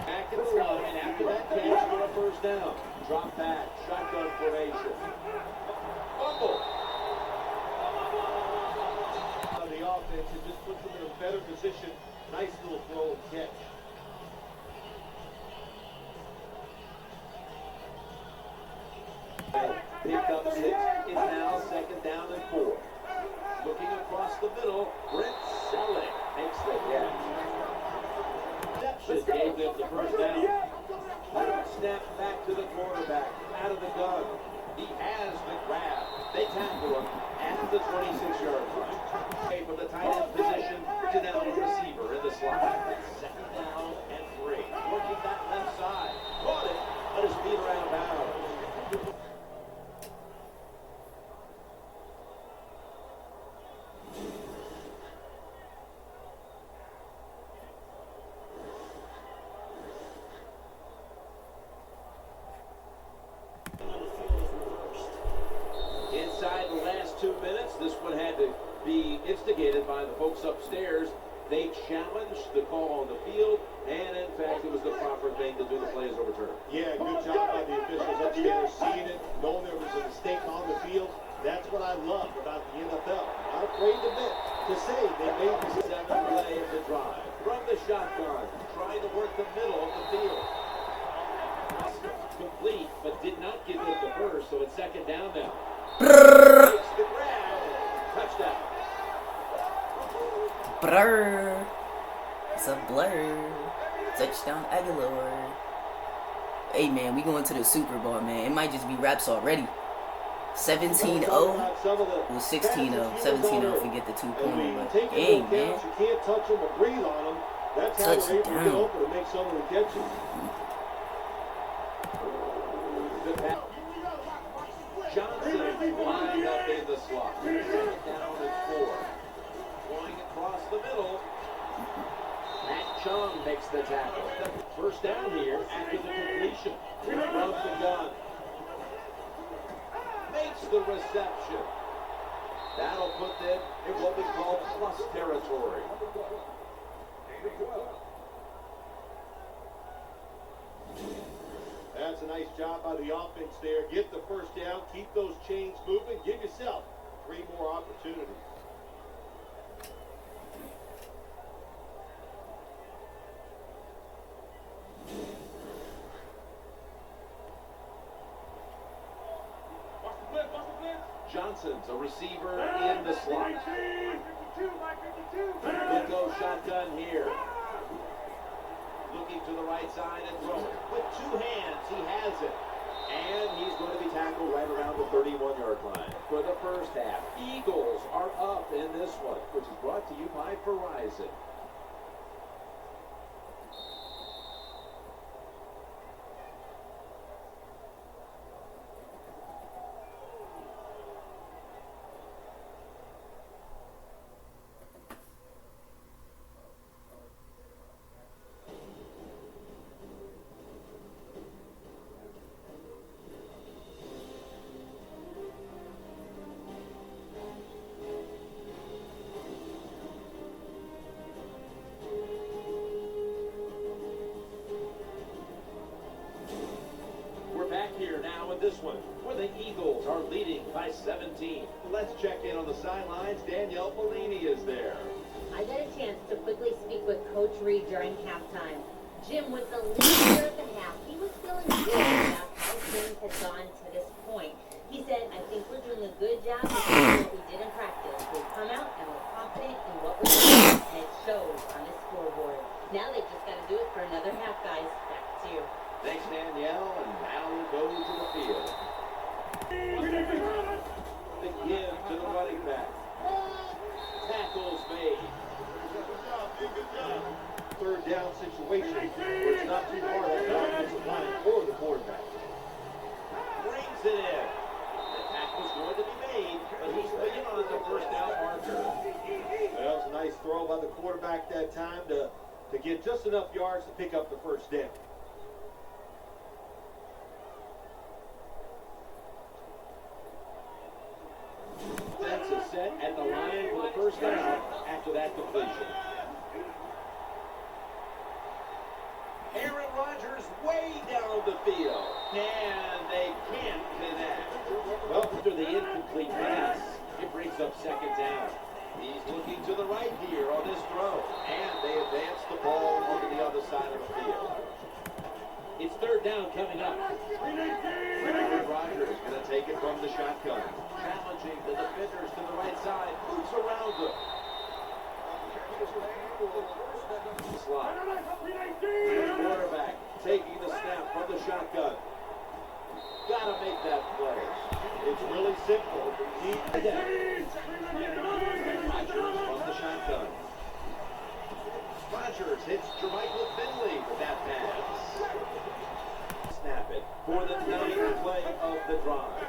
Back at the line after that catch for a 1st down. Drop back, shotgun formation. Fumble. The offense, it just puts them in a better position. Nice little throw and catch. Picked up 6. Is now 2nd down and 4. Looking across the middle, Brent Selleck makes the catch. Reception gave them the 1st down. Snap back. by the folks upstairs. They challenged the call on the field, and in fact, it was the proper thing to do. The play is overturned. Yeah, good job by the officials upstairs, seeing it, knowing there was a mistake on the field. That's what I love about the NFL. Not afraid to admit, to say they made the 7th play of the drive. From the shotgun, trying to work the middle of the field. Complete, but did not get it the first, so it's 2nd down now. Makes the grab. Touchdown. Blur. It's a blur. Touchdown Aguilar. Hey man, we going to the Super Bowl, man. It might just be wraps already. 17-0. Well, 16-0. 17-0 if we get the 2-pointer. But dang, man. You can't touch them or breathe on them. That's how they're able to get open and make some of the catches. Johnson lined up in the slot. 2nd down and 4. Going across the middle. Matt Chung makes the tackle. 1st down here after the completion. From the gun. Makes the reception. That'll put them in what we call plus territory. That's a nice job by the offense there. Get the 1st down, keep those chains moving, give yourself 3 more opportunities. Johnson's a receiver in the slot. He'll go shotgun here. Looking to the right side and throwing. With 2 hands, he has it. And he's going to be tackled right around the 31-yard line. For the 1st half, Eagles are up in this one, which is brought to you by Verizon. This one, where the Eagles are leading by 17. Let's check in on the sidelines. Danielle Bellini is there. I got a chance to quickly speak with Coach Reed during halftime. Jim, with the lead here at the half, he was feeling good about how things had gone to this point. He said, I think we're doing a good job of doing what we did in practice. We've come out and we're confident in what we're doing, and it shows on the scoreboard. Now they've just got to do it for another half, guys. Back to you. Thanks, Danielle, and now we'll go to the field. The give to the running back. Tackles made. 3rd down situation where it's not too hard on the offensive line or the quarterback. Brings it in. The tackle's going to be made, but he's beyond the 1st down marker. That was a nice throw by the quarterback that time to get just enough yards to pick up the 1st down. That's a set at the line for the 1st down after that completion. Aaron Rodgers way down the field, and they can't connect. Well, after the incomplete pass, it brings up 2nd down. He's looking to the right here on this throw, and they advance the ball onto the other side of the field. It's 3rd down coming up. Aaron Rodgers is going to take it from the shotgun. Challenging the defenders to the right side. Moves around them. Slot. Quarterback taking the snap from the shotgun. Gotta make that play. It's really simple. Rodgers from the shotgun. Rodgers hits Jermichael Finley with that pass. Snap it for the 9th play of the drive.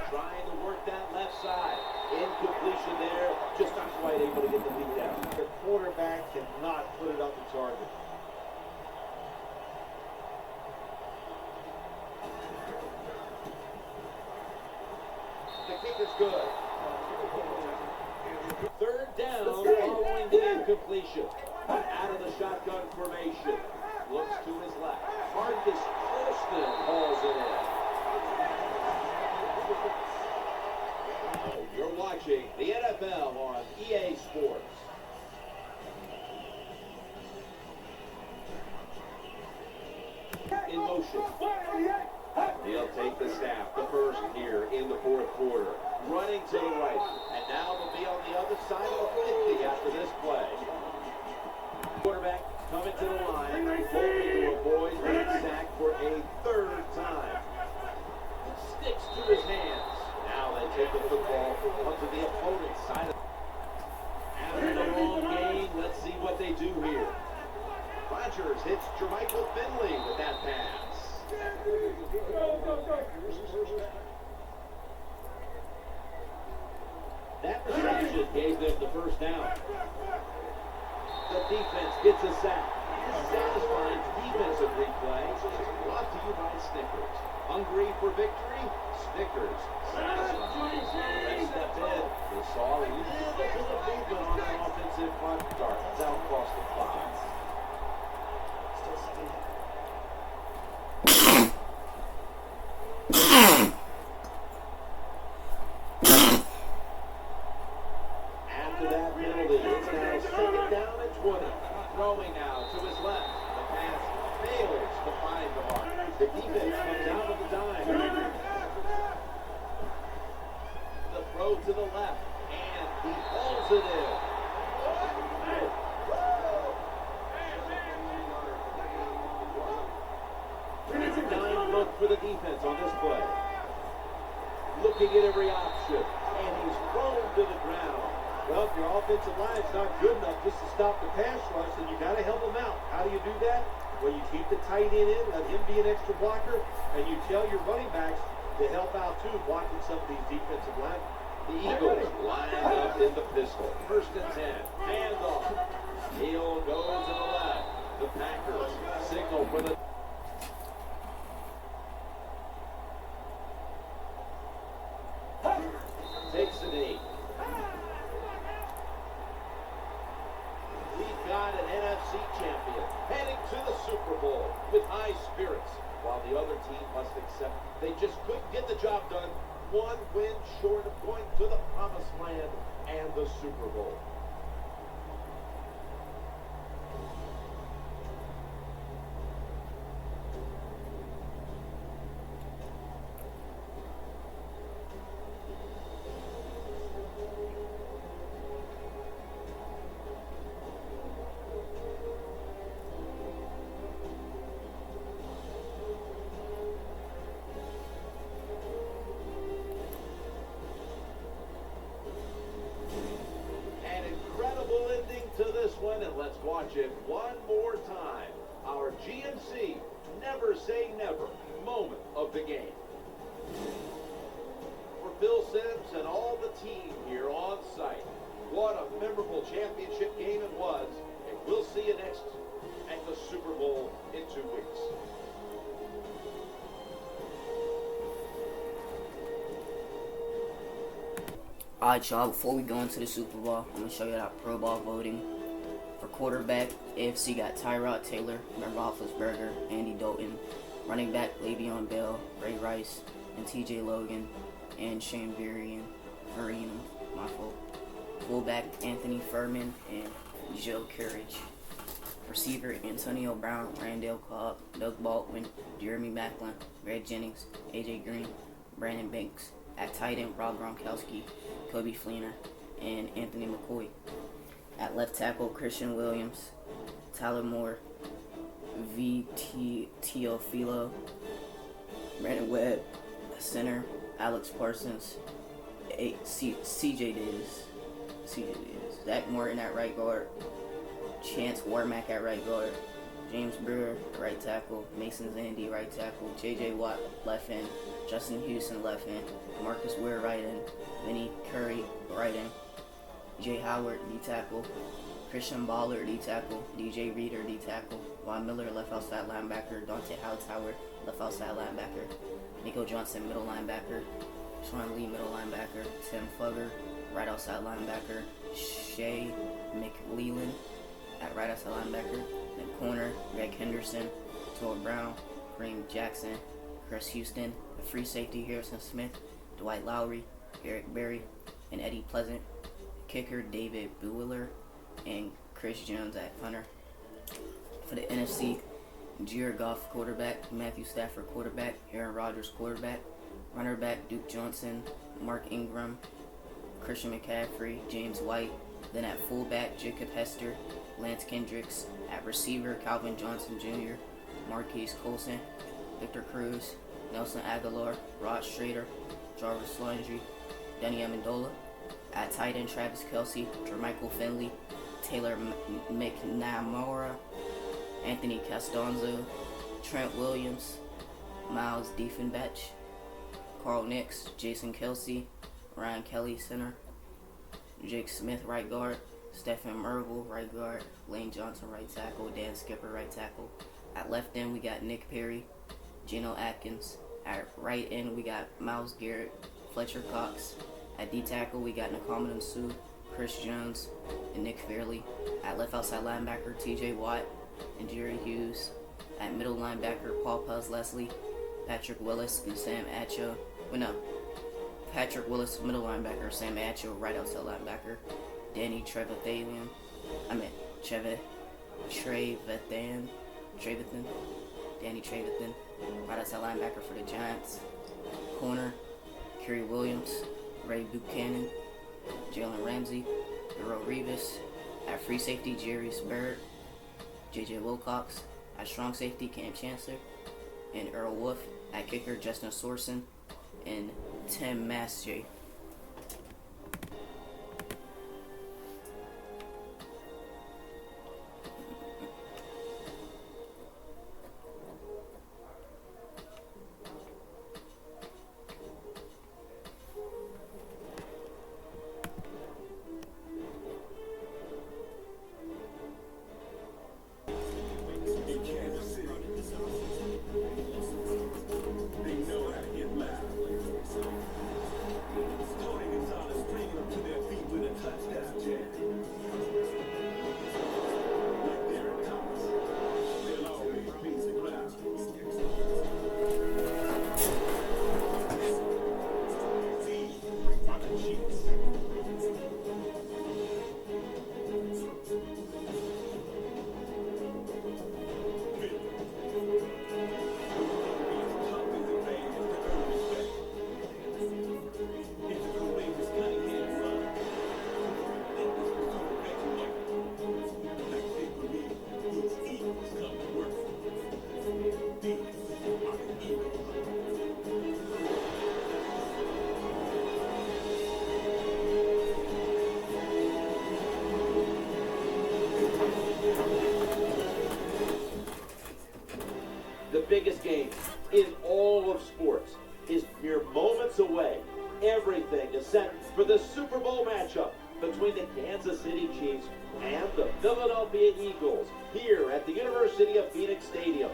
Trying to work that left side. Incompletion there. Just not quite able to get the lead down. The quarterback cannot put it on the target. The kick is good. 3rd down. completion. Out of the shotgun formation. Looks to his left. Marcus Colston hauls it in. You're watching the NFL on EA Sports. In motion. He'll take the snap, the first here in the fourth quarter. Running to the right. And now they'll be on the other side of the 50 after this play. Quarterback coming to the line, hoping to avoid being sacked for a third time. It sticks to his hands. Now they take the football onto the opponent's side. After the long game, let's see what they do here. Rodgers hits Jermichael Finley with that pass. That reception gave them the first down. The defense gets a sack. Satisfying defensive replay. Brought to you by Snickers. Hungry for victory? Snickers. Satisfying. They stepped in. They saw a little bit of movement on an offensive front start. It's out across the 5. After that penalty, it's now second down and 20. Throwing now to his left. The pass fails to find the mark. The defense comes out of the dime. The throw to the left, and he hauls it in. It's a dime look for the defense on this play. Looking at every option, and he's thrown to the ground. Well, if your offensive line's not good enough just to stop the pass rush, then you got to help him out. How do you do that? Well, you keep the tight end in, let him be an extra blocker, and you tell your running backs to help out too, blocking some of these defensive linemen. The Eagles line up in the pistol. First and 10. Handoff. Hill goes to the left. The Packers signal for the... Takes a knee. We've got an NFC champion heading to the Super Bowl with high spirits, while the other team must accept they just couldn't get the job done. One win short of going to the promised land and the Super Bowl. And let's watch it one more time. Our GMC never say never moment of the game. For Phil Simms and all the team here on site, what a memorable championship game it was. And we'll see you next at the Super Bowl in 2 weeks. Alright, y'all, before we go into the Super Bowl, I'm going to show you that Pro Bowl voting. For quarterback, AFC got Tyrod Taylor, Ben Roethlisberger, Andy Dalton. Running back, Le'Veon Bell, Ray Rice, and TJ Logan, and Shane Vereen, my fault. Fullback, Anthony Furman, and Joe Courage. Receiver, Antonio Brown, Randall Cobb, Doug Baldwin, Jeremy Maclin, Greg Jennings, AJ Green, Brandon Banks. At tight end, Rob Gronkowski, Kobe Fleener, and Anthony McCoy. At left tackle, Christian Williams, Tyler Moore, V.T. Teofilo, Brandon Webb. Center, Alex Parsons, C.J. Davis, Zach Morton at right guard, Chance Warmack at right guard, James Brewer right tackle, Mason Zandy right tackle, J.J. Watt left end, Justin Houston left end, Marcus Ware right end, Vinny Curry right end, Jay Howard D tackle, Christian Baller D tackle, DJ Reader D tackle, Von Miller left outside linebacker, Dante Hightower left outside linebacker, Nico Johnson middle linebacker, Sean Lee middle linebacker, Tim Fugger right outside linebacker, Shea McLeland right outside linebacker. Then corner, Greg Henderson, Tor Brown, Kareem Jackson, Chris Houston, the free safety Harrison Smith, Dwight Lowry, Eric Berry, and Eddie Pleasant. Kicker David Buehler and Chris Jones at punter. For the NFC, Jared Goff quarterback, Matthew Stafford quarterback, Aaron Rodgers quarterback, runner back Duke Johnson, Mark Ingram, Christian McCaffrey, James White. Then at fullback, Jacob Hester, Lance Kendricks. At receiver, Calvin Johnson Jr., Marquise Colson, Victor Cruz, Nelson Aguilar, Rod Strader, Jarvis Landry, Denny Amendola. At tight end, Travis Kelce, Jermichael Finley, Taylor McNamara, Anthony Castonzo, Trent Williams, Miles Diefenbach, Carl Nix, Jason Kelsey, Ryan Kelly center, Jake Smith right guard, Stephen Merville right guard, Lane Johnson right tackle, Dan Skipper right tackle. At left end we got Nick Perry, Geno Atkins. At right end we got Myles Garrett, Fletcher Cox. At D tackle we got Nakamada Sue, Chris Jones, and Nick Fairley. At left outside linebacker TJ Watt and Jerry Hughes. At middle linebacker Paul Puz-Leslie, Patrick Willis, and Sam Acho. Patrick Willis, middle linebacker, Sam Acho, right outside linebacker, Danny Trevathan, Danny Trevathan, right outside linebacker for the Giants. Corner, Kerry Williams, Ray Buchanan, Jalen Ramsey, Darrell Revis. At free safety, Jerry Barrett, J.J. Wilcox. At strong safety, Cam Chancellor and Earl Wolf. At kicker, Justin Sorson and Tim Massey. In Kansas City, they know how to get loud. Tony Gonzalez bringing them to their feet with a touchdown jam. Like Derek Thomas, they'll always please the crowd. These are the Chiefs. The biggest game in all of sports is mere moments away. Everything is set for the Super Bowl matchup between the Kansas City Chiefs and the Philadelphia Eagles here at the University of Phoenix Stadium.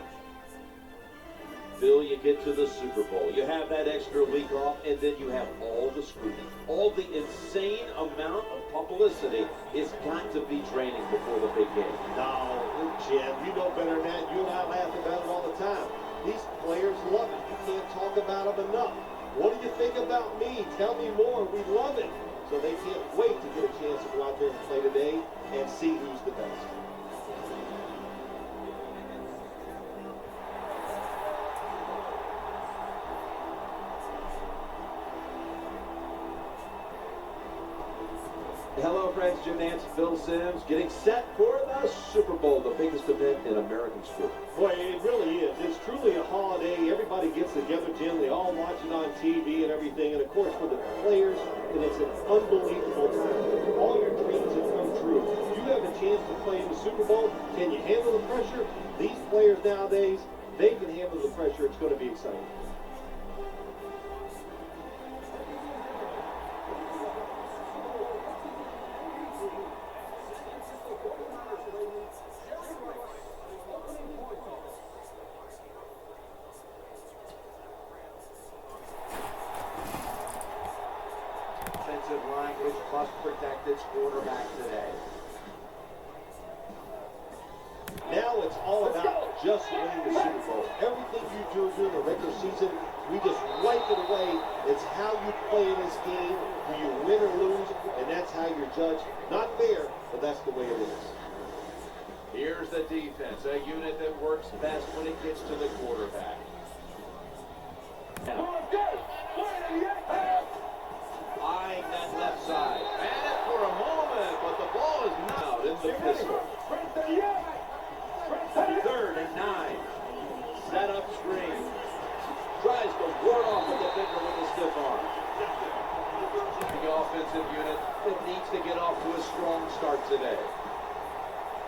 Phil, you get to the Super Bowl, you have that extra week off, and then you have all the scrutiny. All the insane amount of publicity is got to be draining before the big game. No, Jim, you know better than that. You and I laugh about it all the time. These players love it. You can't talk about them enough. What do you think about me? Tell me more. We love it. So they can't wait to get a chance to go out there and play today and see who's the best. Hello, friends. Jim Nance, Phil Simms, getting set for the Super Bowl, the biggest event in American sport. Boy, it really is. It's truly a holiday. Everybody gets together, Jim. They all watch it on TV and everything. And, of course, for the players, and it's an unbelievable time. All your dreams have come true. You have a chance to play in the Super Bowl. Can you handle the pressure? These players nowadays, they can handle the pressure. It's going to be exciting. Defensive language must protect its quarterback today. just winning the Super Bowl. Everything you do during the regular season, we just wipe it away. It's how you play in this game. Do you win or lose? And that's how you're judged. Not fair, but that's the way it is. Here's the defense, a unit that works best when it gets to the quarterback. Eyeing that left side. Ran it for a moment, but the ball is not out in the pistol. 3rd and 9. Set up screen. Tries to ward off the defender with a stiff arm. The offensive unit that needs to get off to a strong start today.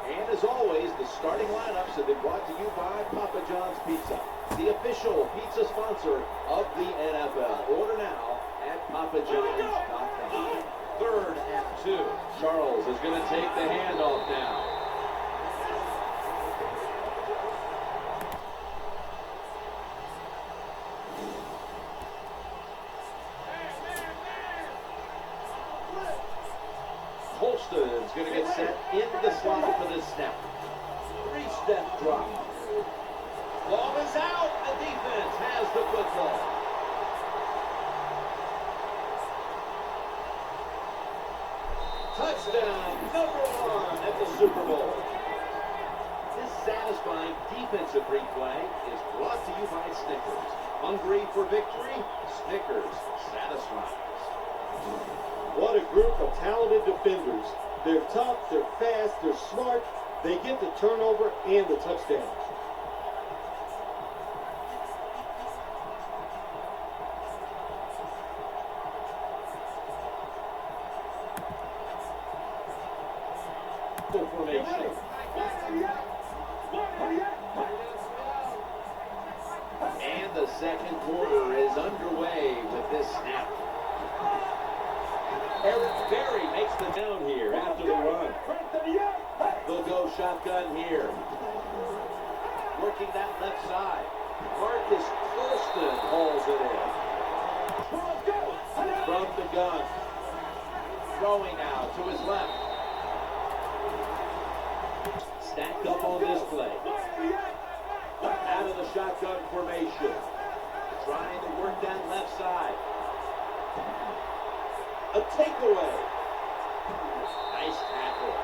And as always, the starting lineups have been brought to you by Papa John's Pizza, the official pizza sponsor of the NFL. Order now at papajohns.com. 3rd and 2. Charles is going to take the handoff now. Holston's going to get set in the slot for this snap. 3-step drop. Ball is out. The defense has the football. Touchdown, number 1 at the Super Bowl. This satisfying defensive replay is brought to you by Snickers. Hungry for victory? Snickers satisfies. What a group of talented defenders. They're tough, they're fast, they're smart. They get the turnover and the touchdown. Formation. And the second quarter is underway with this snap. Eric Berry makes the down here after the run. They'll go shotgun here. Working that left side. Marcus Colston hauls it in. From the gun. Throwing now to his left. Stacked up on this play. Out of the shotgun formation. Trying to work that left side. A takeaway. Nice tackle.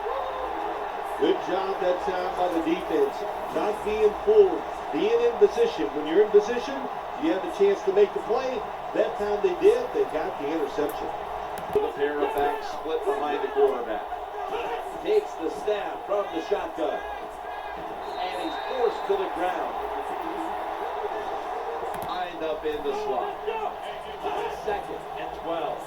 Good job that time by the defense. Not being fooled. Being in position. When you're in position, you have a chance to make the play. That time they did. They got the interception. The pair of backs split behind the quarterback. Takes the snap from the shotgun. And he's forced to the ground. Lined up in the slot. 2nd and 12.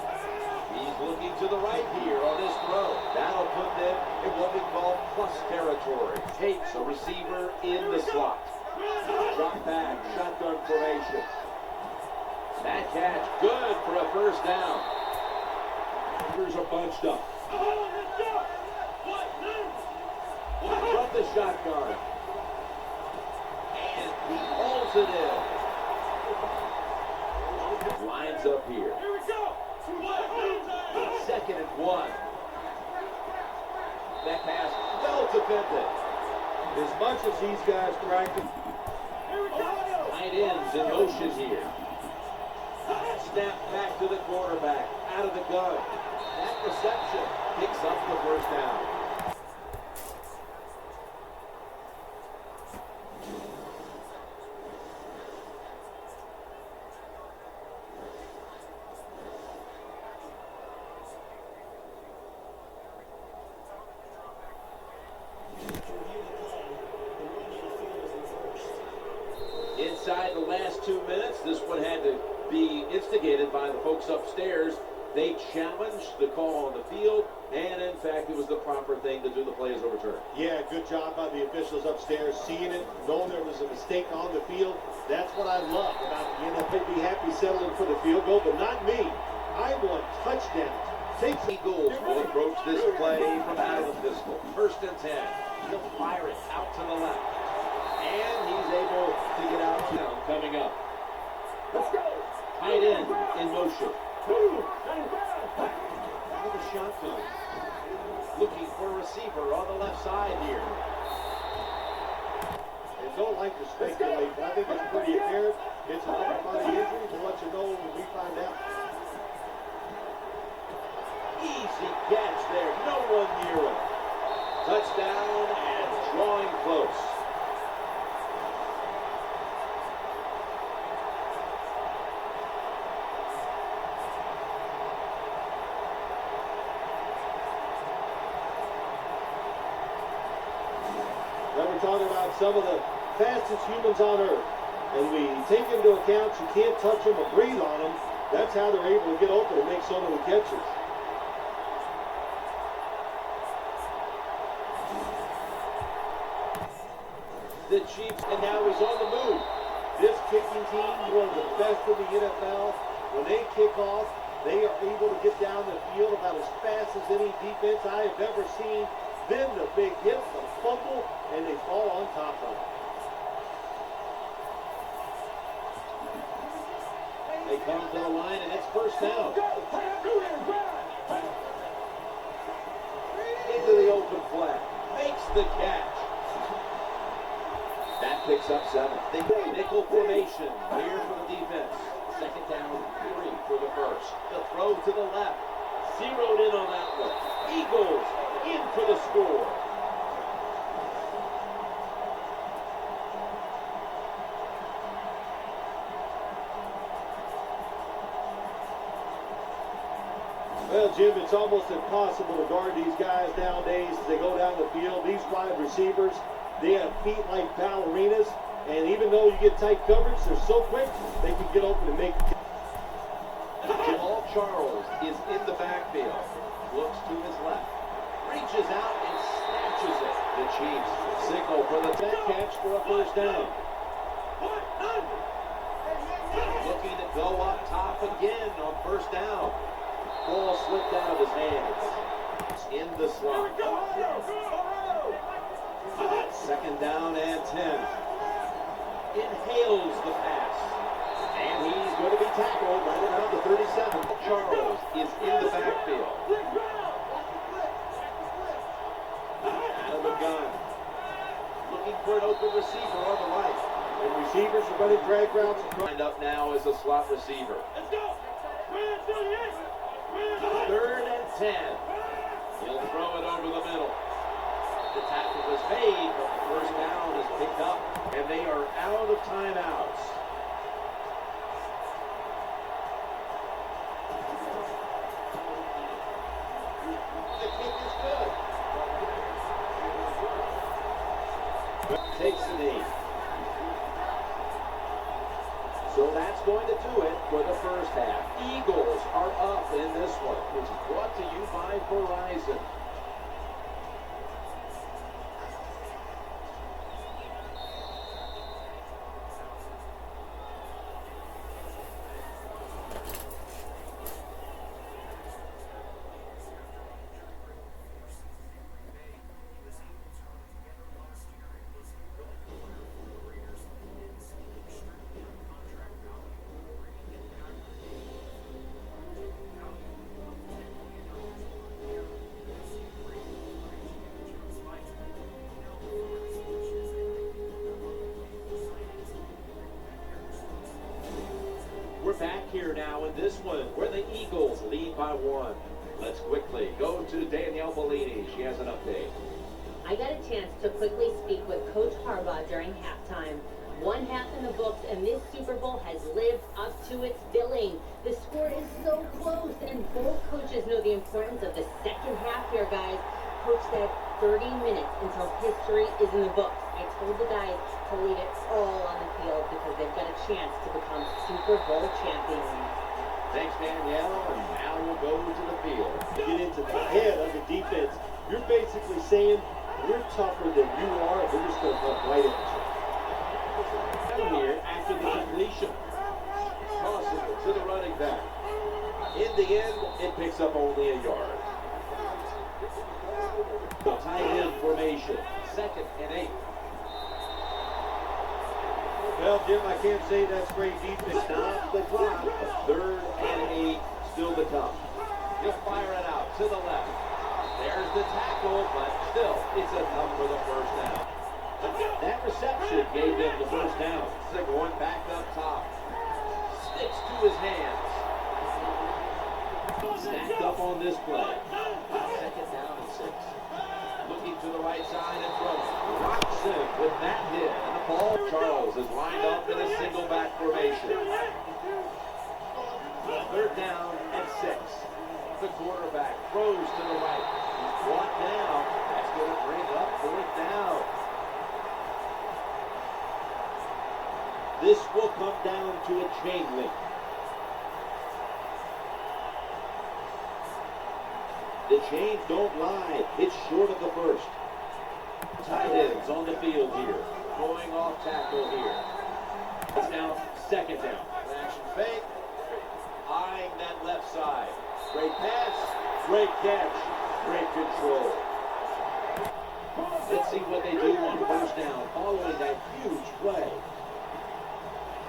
He's looking to the right here on this throw. That'll put them in what we call plus territory. Takes a receiver in the slot. Drop back, shotgun formation. That catch good for a first down. Receivers are bunched up. From the shotgun. And he hauls it in. Lines up here. 2nd and 1. That pass well defended. As much as these guys practice. Tight ends in motion here. Snap back to the quarterback. Out of the gun. That reception picks up the first down. Inside the last 2 minutes, this one had to be instigated by the folks upstairs. They challenged the call on the field, and in fact, it was the proper thing to do. The play is overturned. Yeah, good job by the officials upstairs, seeing it, knowing there was a mistake on the field. That's what I love about the NFL. They'd be happy settling for the field goal, but not me. I want touchdowns. Takes Eagles will approach this play from out of the pistol. 1st and 10. He'll fire it out to the left. And he's able to get out now coming up. Let's go. Tight end in motion. With a shotgun. Looking for a receiver on the left side here. don't like to speculate, but I think it's pretty apparent. It's an upper body injury. We'll let you know when we find out. Easy catch there. No one near him. Touchdown and drawing close. Now we're talking about some of the fastest humans on earth. And we take into account you can't touch them or breathe on them. That's how they're able to get open and make so many catches. The Chiefs, and now he's on the move. This kicking team, one of the best in the NFL. When they kick off, they are able to get down the field about as fast as any defense I have ever seen. Then the big hit, the fumble, and they fall on top of it. They come to the line, and it's first down. Into the open flat. Makes the catch. That picks up 7. They go nickel formation here for the defense. Second down, 3 for the first. The throw to the left. Zeroed in on that one. Eagles in for the score. Well, Jim, it's almost impossible to guard these guys nowadays as they go down the field. These wide receivers, they have feet like ballerinas, and even though you get tight coverage, they're so quick, they can get open and make it. Jamal Charles is in the backfield. Looks to his left. Reaches out and snatches it. The Chiefs signal for the back catch for a first down. Looking to go up top again on first down. Ball slipped out of his hands. In the slot. Second down and 10. Inhales the pass. And he's going to be tackled right around the 37. Charles is in the backfield. Out of the gun. Looking for an open receiver on the right. And receivers are running drag routes. Lined up now as a slot receiver. Third and 10. He'll throw it over the middle. The tackle was made, but the first down is picked up, and they are out of timeouts. The kick is good. Takes the knee. So that's going to do it for the first half. Eagles are up in this one, which is brought to you by Verizon. We're back here now in this one where the Eagles lead by 1. Let's quickly go to Danielle Bellini. She has an update. I got a chance to quickly speak with Coach Harbaugh during halftime. One half in the books, and this Super Bowl has lived up to its billing. The score is so close, and both coaches know the importance of the second half here, guys. Coach said 30 minutes until history is in the books. I told the guys to leave it all on the field because they've got a chance to become Super Bowl champions. Thanks, Danielle. And now we'll go to the field. Get into the head of the defense. You're basically saying, we're tougher than you are, we're just going to come right at you. Down here after the completion. Tosses it to the running back. In the end, it picks up only a yard. Tight end formation. 2nd and 8. Well, Jim, I can't say that's great defense. Stop the clock. 3rd and 8 still to come. He'll fire it out to the left. There's the tackle, but still, it's enough for the first down. That reception gave them the first down. They're going back up top. Sticks to his hands. Stacked up on this play. Second down and 6. Looking to the right side and throwing. Rocks him with that hit. And the ball. Charles is lined up in a single back formation. Third down and 6. The quarterback throws to the right. He's brought down. That's going to bring up fourth down. This will come down to a chain link. The chains don't lie. It's short of the first. Tight ends on the field here. Going off tackle here. It's now second down. Action fake. Eyeing that left side. Great pass. Great catch. Great control. Let's see what they do on first down following that huge play.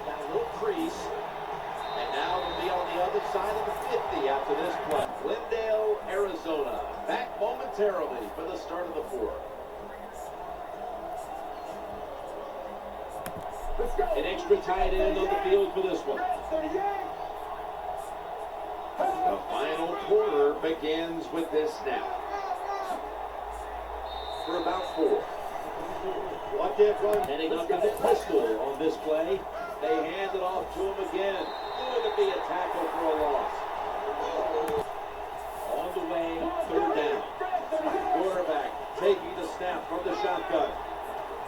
Got a little crease. And now it'll be on the other side of the 50 after this play. Glendale, Arizona. Back momentarily for the start of the fourth. An extra tight end on the field for this one. The final quarter begins with this snap. For about 4. Watch that run. Heading up to the pistol on this play. They hand it off to him again. Going to be a tackle for a loss. On the way, third down. Quarterback taking the snap from the shotgun.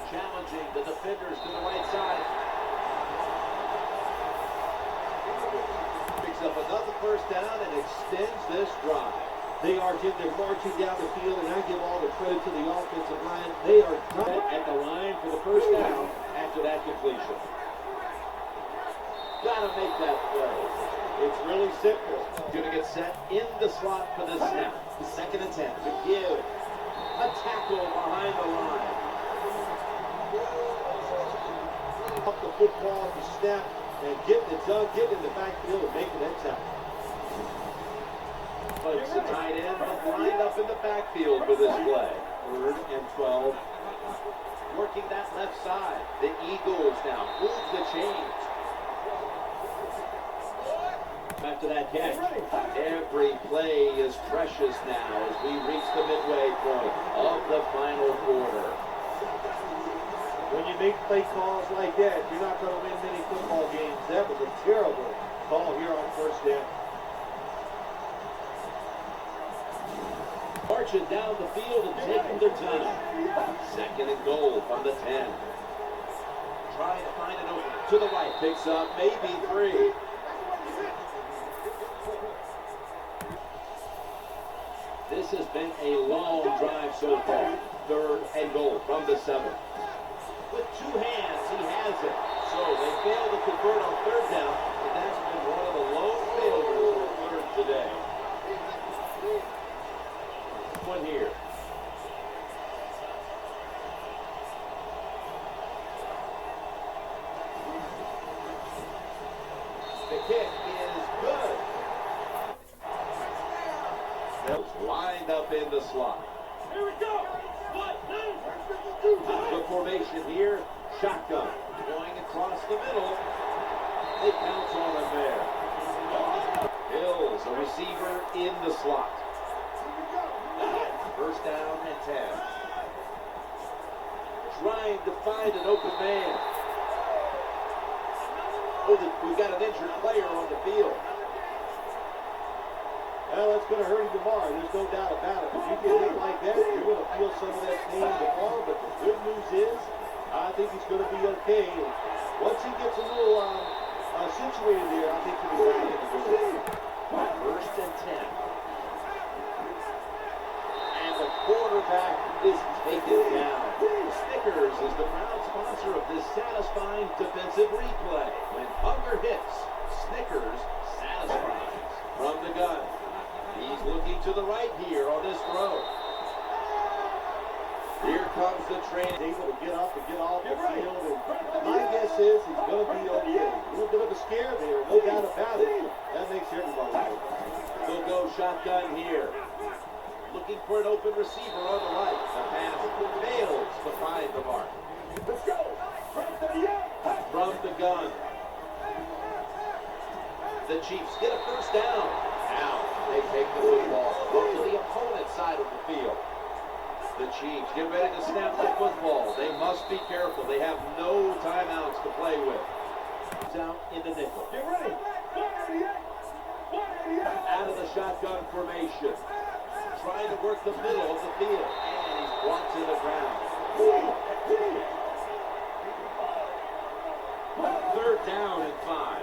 Challenging the defenders to the right side. Picks up another first down and extends this drive. They are they're marching down the field, and I give all the credit to the offensive line. They are at the line for the first down after that completion. Gotta make that play. It's really simple. Gonna get set in the slot for the snap. The second attempt to give a tackle behind the line. Up the football, the snap, and getting it done, getting in the backfield and making that tackle. Folks, the tight end lined up in the backfield for this play. Third and 12. Working that left side. The Eagles now move the chains. After that catch, every play is precious now as we reach the midway point of the final quarter. When you make play calls like that, you're not going to win many football games. That was a terrible call here on first down. Marching down the field and taking their time. Second and goal from the 10. Trying to find it over to the right. Picks up maybe 3. This has been a long drive so far. Third and goal from the 7. With 2 hands, he has it. So they fail to convert on third down, and that's been one of the lone failures we've learned today. One here. The kick is good. That's lined up in the slot. Here we go. The formation here, shotgun. Going across the middle. They pounce on him there. Hills, a receiver in the slot. First down and 10. Trying to find an open man. Oh, we've got an injured player on the field. Well, that's going to hurt him tomorrow. There's no doubt about it. If you get hit like that, you're going to feel some of that pain tomorrow. But the good news is, I think he's going to be okay. And once he gets a little situated there, I think he'll be back in the game. First and 10. And the quarterback is taken down. Snickers is the proud sponsor of this satisfying defensive replay. When hunger hits, Snickers satisfies. From the gun, he's looking to the right here on this throw. Here comes the train. He's able to get up and get off the field. And my guess is he's going to be okay. A little bit of a scare there, no doubt about it. That makes everybody happy. They'll go shotgun here. Looking for an open receiver on the right. The pass fails to find the mark. The Chiefs get a first down. Now they take the football up to the opponent's side of the field. The Chiefs get ready to snap that football. They must be careful. They have no timeouts to play with. Out in the nickel. Get ready. 188. Out of the shotgun formation. Trying to work the middle of the field. And he's brought to the ground. 3rd down and 5.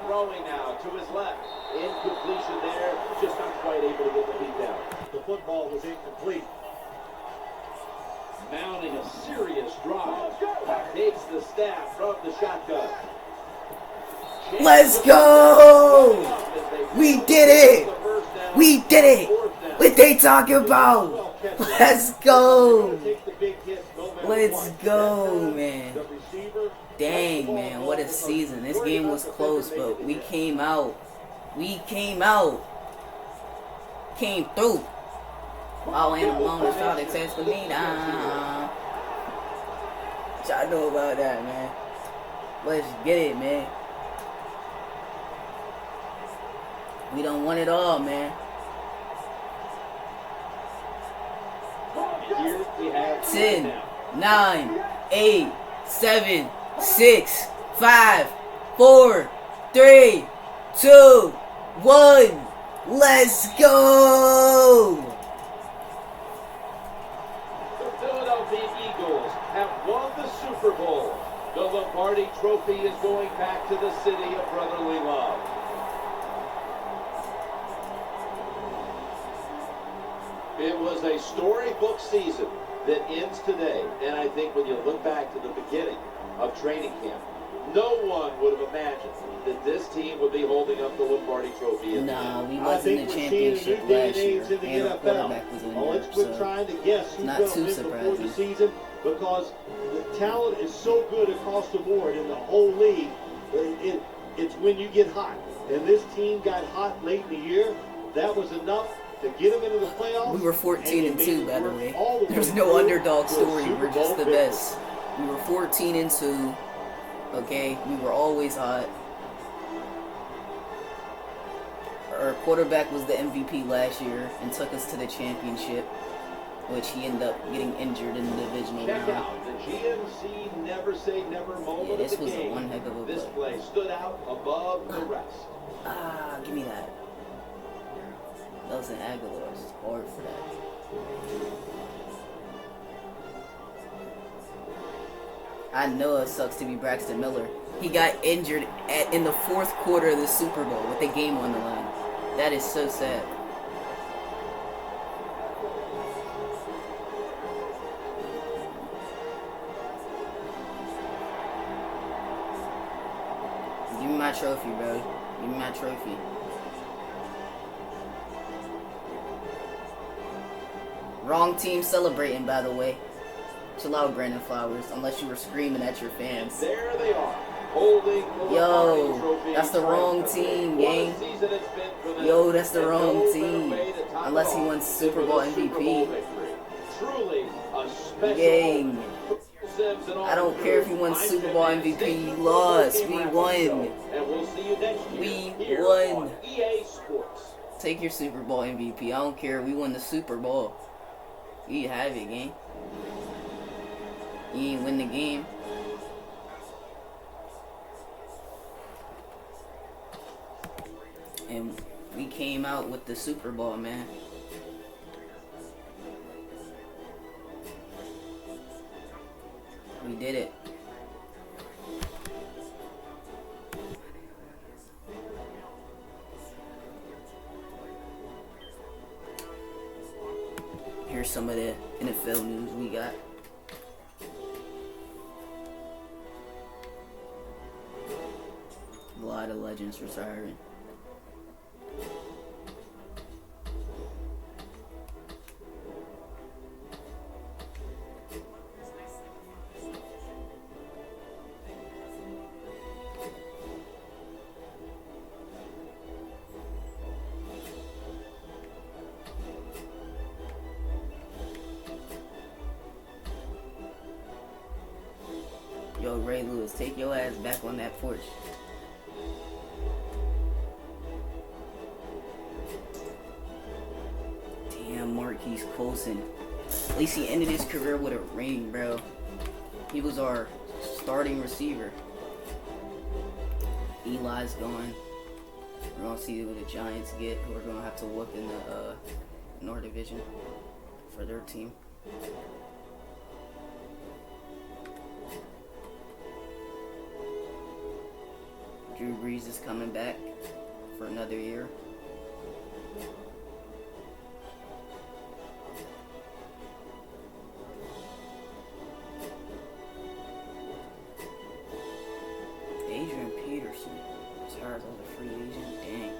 Throwing now to his left. Incompletion there. Just not quite able to get the beat down. The football was incomplete. Mounting a serious drive. Takes the snap from the shotgun. Let's go! We did it! We did it! What they talking about? Let's go! Let's go, man. Dang, man, what a season. This game was close, but we came out. We came out. Came through. All in the moment, shot it says for me. Y'all know about that, man. Let's get it, man. We don't want it all, man. Here we have 10, 9, 8, 7, 6, 5, 4, 3, 2, 1. Let's go! The Philadelphia Eagles have won the Super Bowl. The Lombardi Trophy is going back to the city of brotherly love. It was a storybook season that ends today. And I think when you look back to the beginning of training camp, no one would have imagined that this team would be holding up the Lombardi Trophy. Nah, we wasn't in the championship last year, and our quarterback was in there, Let's quit trying to guess who's not going to too win before the surprising. season, because the talent is so good across the board in the whole league. It's when you get hot, and this team got hot late in the year. That was enough to get them into the playoffs. We were 14-2, by the way. There's no underdog story. We're just the best. We were 14-2. Okay, we were always hot. Our quarterback was the MVP last year and took us to the championship, which he ended up getting injured in the divisional Check round. out the GMC never say never moment Yeah, this of the was game. a one heck of a This play. play stood out above the rest. Give me that. That was an Aguilar. It's hard for that. I know it sucks to be Braxton Miller. He got injured in the 4th quarter of the Super Bowl with the game on the line. That is so sad. Give me my trophy, bro. Give me my trophy. Wrong team celebrating, by the way. Chill out, Brandon Flowers, unless you were screaming at your fans. There they are, holding the Lombardi Trophy. That's the wrong team, gang. What a season it's been for them. Yo, that's the And wrong no better team. way to top Unless it he off won Super Bowl than with a Super MVP. Bowl victory. Truly a special Gang. moment. Sims and all I don't the care if crew. you won I'm Super Tim Bowl Nance. MVP. Thank You you for lost. looking We at the won. show. And we'll see you next year We here won. on EA Sports. Take your Super Bowl MVP. I don't care. We won the Super Bowl. You have it, gang. You ain't win the game. And we came out with the Super Bowl, man. We did it. Here's some of the NFL news we got. A lot of legends retiring. Yo, Ray Lewis, take your ass back on that porch. Marquise Colson. At least he ended his career with a ring, bro. He was our starting receiver. Eli's going. We're gonna see who the Giants get, who we're gonna have to whoop in the North Division for their team. Drew Brees is coming back for another year. Adrian Peterson retires as a free agent. Dang.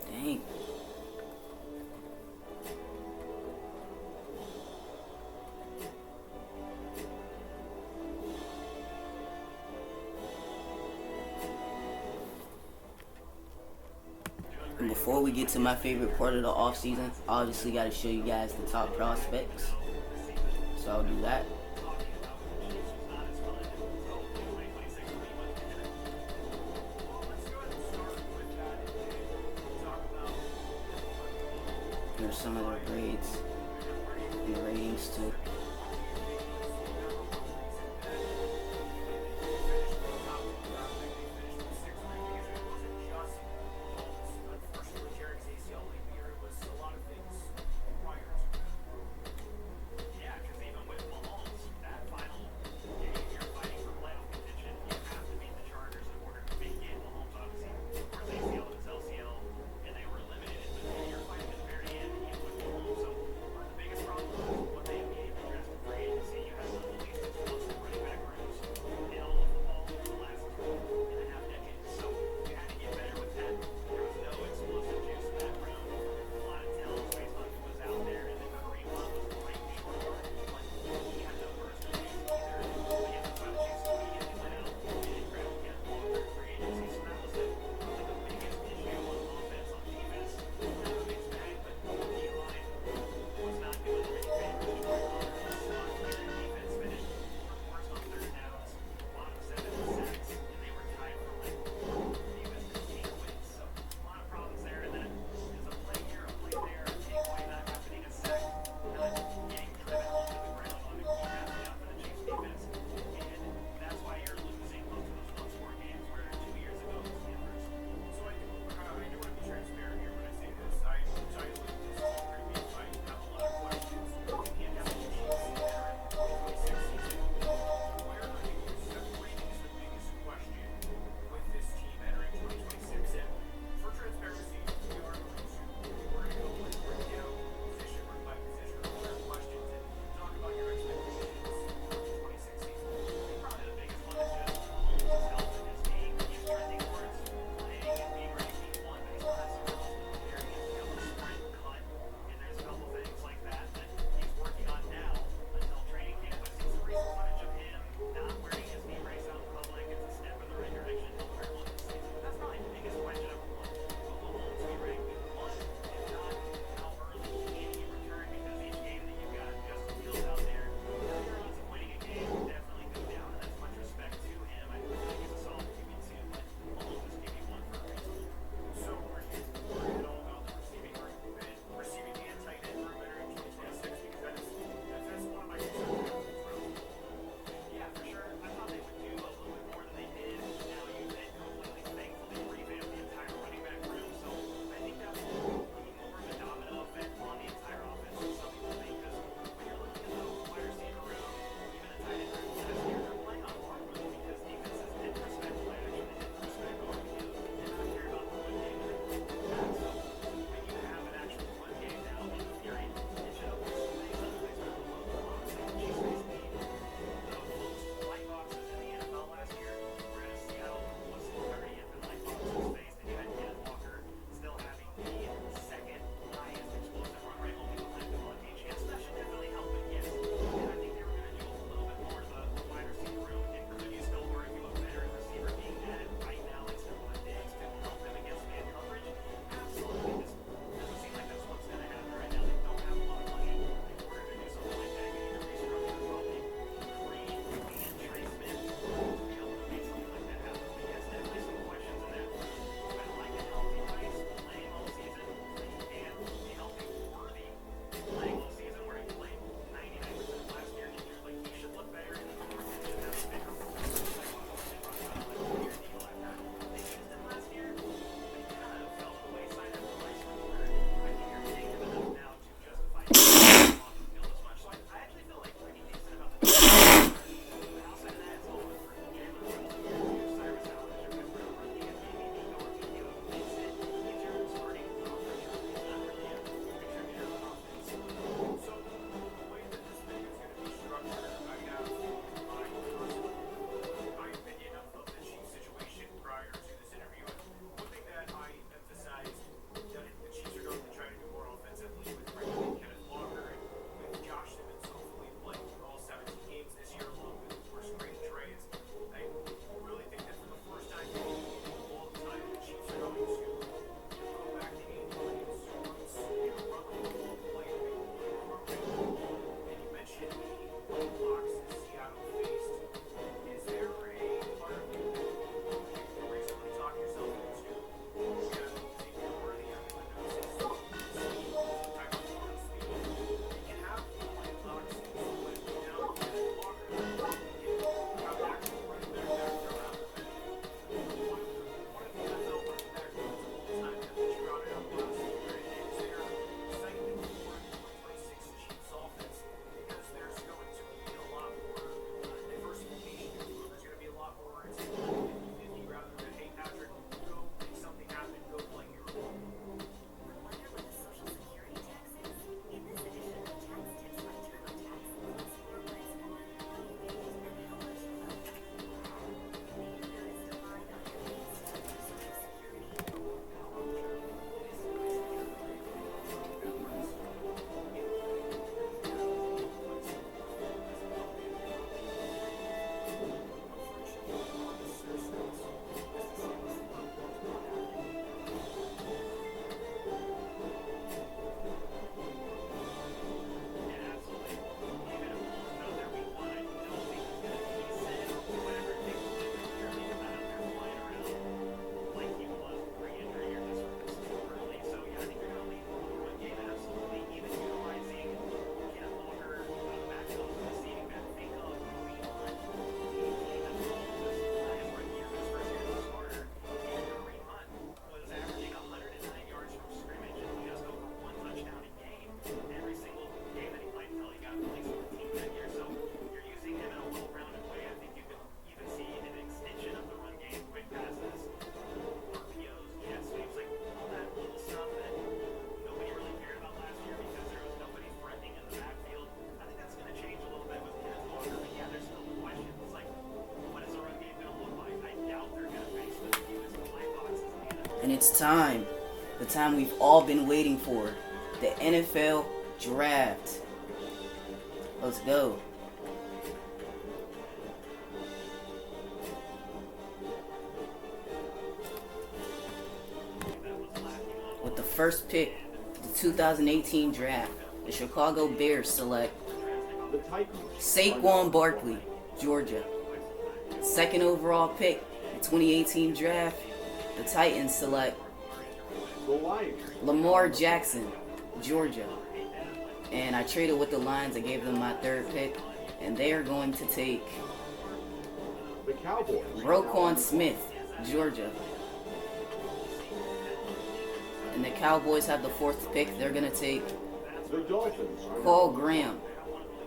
Dang. And before we get to my favorite part of the offseason, obviously got to show you guys the top prospects. So I'll do that. Here's some of their grades and ratings too. And it's time. The time we've all been waiting for. The NFL Draft. Let's go. With the first pick of the 2018 draft, the Chicago Bears select Saquon Barkley, Georgia. Second overall pick, the 2018 draft, the Titans select Lamar Jackson, Georgia. And I traded with the Lions. I gave them my third pick, and they are going to take Roquan Smith, Georgia. And the Cowboys have the fourth pick. They're going to take Paul Graham,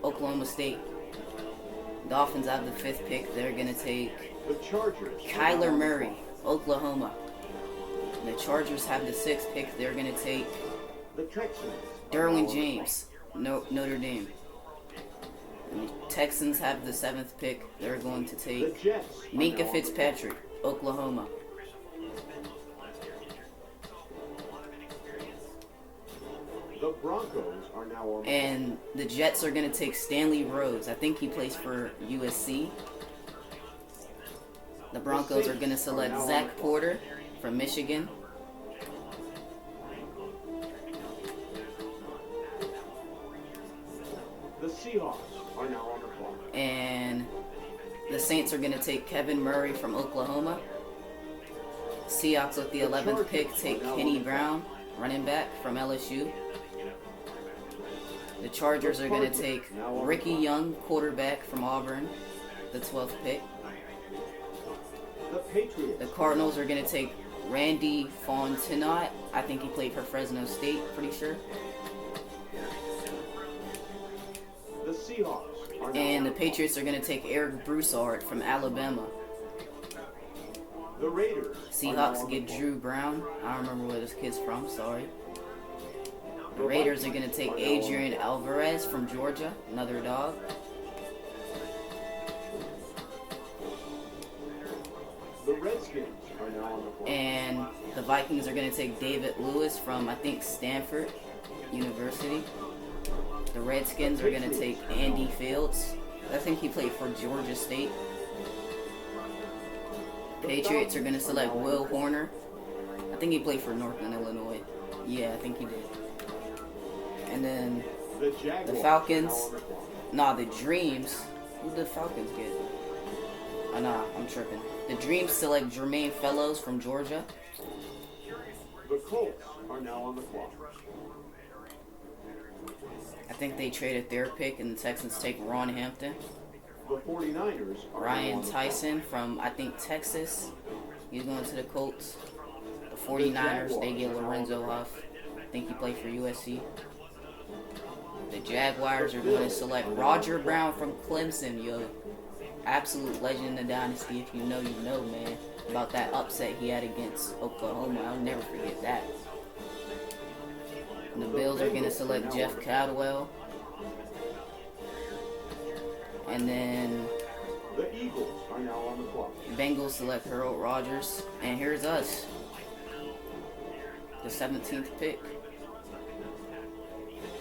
Oklahoma State. Dolphins have the fifth pick. They're going to take Kyler Murray, Oklahoma. And the Chargers have the sixth pick. They're going to take Derwin James, Notre Dame. And the Texans have the seventh pick. They're going to take Minkah Fitzpatrick, Oklahoma. The Broncos are now on. And the Jets are going to take Stanley Rhodes. I think he plays for USC. The Broncos are going to select Zach Porter from Michigan. The Seahawks are now on the clock. And the Saints are going to take Kevin Murray from Oklahoma. Seahawks with the 11th pick take Kenny Brown, running back from LSU. The Chargers are going to take Ricky Young, quarterback from Auburn, the 12th pick. The Cardinals are going to take Randy Fontenot. I think he played for Fresno State, pretty sure. The Seahawks and the Patriots are going to take Eric Broussard from Alabama. The Raiders. Seahawks get Drew Brown. I don't remember where this kid's from, sorry. The Raiders are going to take Adrian Alvarez from Georgia, another dog. The Redskins are now on the clock. And the Vikings are going to take David Lewis from, I think, Stanford University. The Redskins are going to take Andy Fields. I think he played for Georgia State. Patriots are going to select Will Horner. I think he played for Northern Illinois. Yeah, I think he did. And then the Falcons. Nah, the Dreams. Who did the Falcons get? Oh, nah, I'm tripping. The Dreams select Jermaine Fellows from Georgia. The Colts are now on the clock. I think they traded their pick, and the Texans take Ron Hampton. The 49ers are Ryan Tyson from, I think, Texas. He's going to the Colts. The 49ers, they get Lorenzo Huff. I think he played for USC. The Jaguars are going to select Roger Brown from Clemson, yo. Absolute legend in the dynasty. If you know, you know, man. About that upset he had against Oklahoma. I'll never forget that. And the Bills are going to select Jeff Cadwell. And then the Eagles are now on the clock. Bengals select Harold Rogers. And here's us. The 17th pick.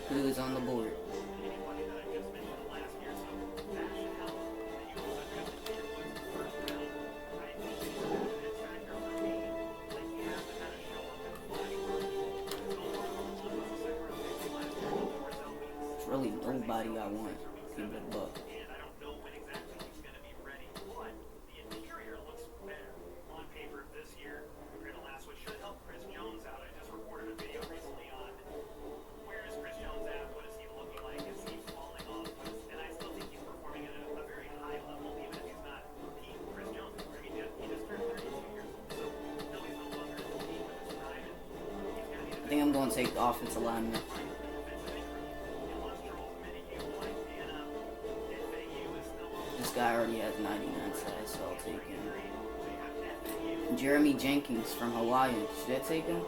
Who's on the board? It's really nobody I want. Give it a buck. I think I'm going to take the offensive lineman. This guy already has 99 size, so I'll take him. Jeremy Jenkins from Hawaii. Should I take him?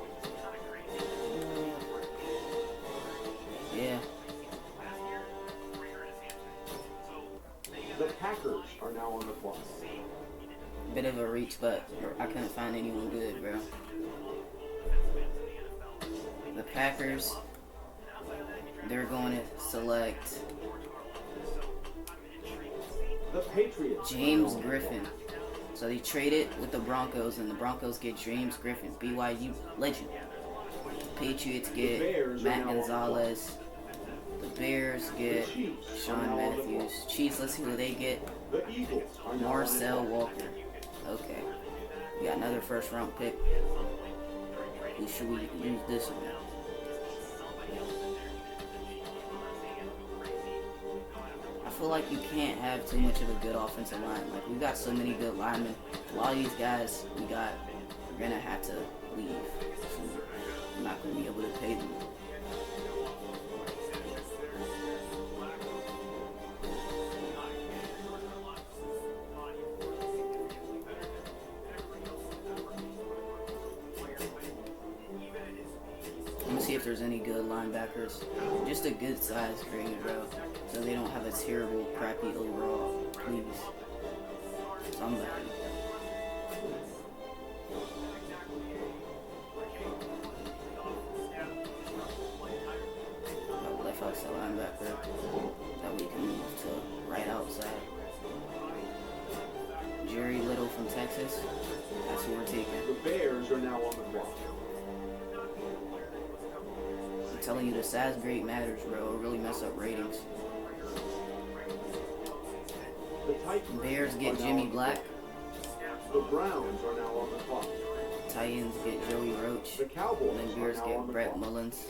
Yeah. The Packers are now on the clock. Bit of a reach, but I couldn't find anyone good, bro. Packers, they're going to select The Patriots. James Griffin. So they traded with the Broncos, and the Broncos get James Griffin, BYU legend. The Patriots get Matt Gonzalez. The Bears get Sean Matthews. Chiefs, let's see who they get. The Eagles are now Marcel Walker. Okay. We got another first round pick. Who should we use this one? I feel like you can't have too much of a good offensive line. Like, we got so many good linemen. A lot of these guys we're gonna have to leave. So I'm not gonna be able to pay them. Let me see if there's any good linebackers. Just a good size grade, bro. So they don't have a terrible, crappy overall. Please. Somebody. Got left outside linebacker. That we can move to right outside. Jerry Little from Texas. That's who we're taking. The Bears are now on the clock. I'm telling you, the size grade matters, bro. It'll really mess up ratings. The Titans Bears are get now Jimmy on the Black. clock. The Browns are now on the clock. Titans get Joey Roach. The Cowboys And then are Bears now on get the Brett clock. Mullins.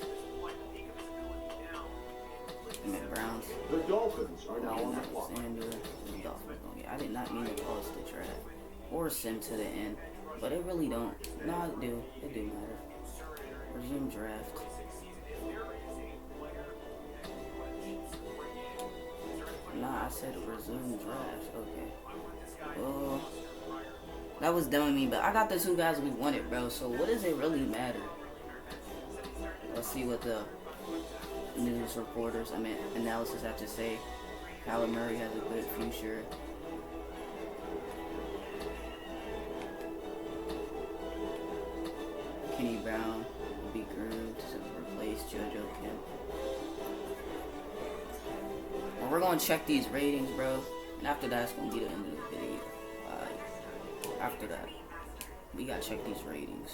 And then Browns. The Dolphins are now on the Leonard clock. Alexander. The Dolphins gonna get. I did not mean to pause the draft or send to the end, but it really don't. No, it do. It do matter. Resume draft. Nah, I said resume draft. Okay. Oh, that was dumb of me, but I got the two guys we wanted, bro. So what does it really matter? Let's see what the news reporters, analysis have to say. Kyler Murray has a good future. Kenny Brown will be groomed to replace JoJo Kim. Well, we're gonna check these ratings, bro. And after that's gonna be the end of the video. After that, we gotta check these ratings.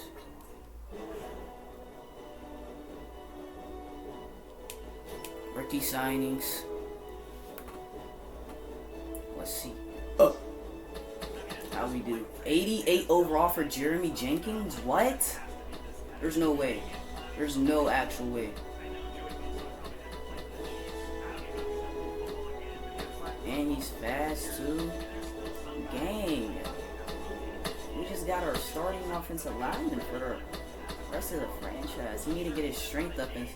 Rookie signings. Let's see. How we do? 88 overall for Jeremy Jenkins? What? There's no way. There's no actual way. And he's fast too. Gang. We just got our starting offensive lineman for the rest of the franchise. He need to get his strength up, and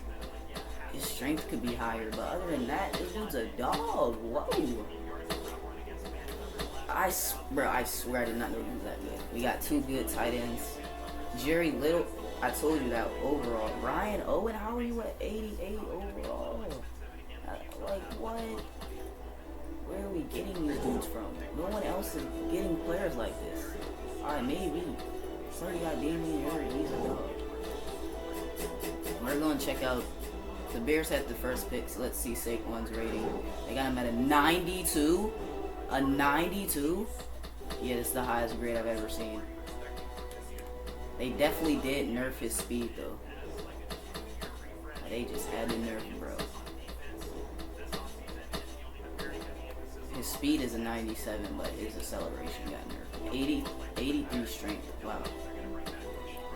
his strength could be higher. But other than that, this dude's a dog. Whoa. I swear I did not know he was that good. We got two good tight ends. Jerry Little, I told you that overall. Ryan Owen, how are you at 88 overall? Like, what? Where are we getting these dudes from? No one else is getting players like this. Alright, maybe. Somebody got Damian Harris, he's a dog. We're going to check out. The Bears had the first pick, so let's see Saquon's rating. They got him at a 92. A 92? Yeah, this is the highest grade I've ever seen. They definitely did nerf his speed, though. They just had to nerf him, bro. His speed is a 97, but his acceleration got nerfed. 83 strength. Wow.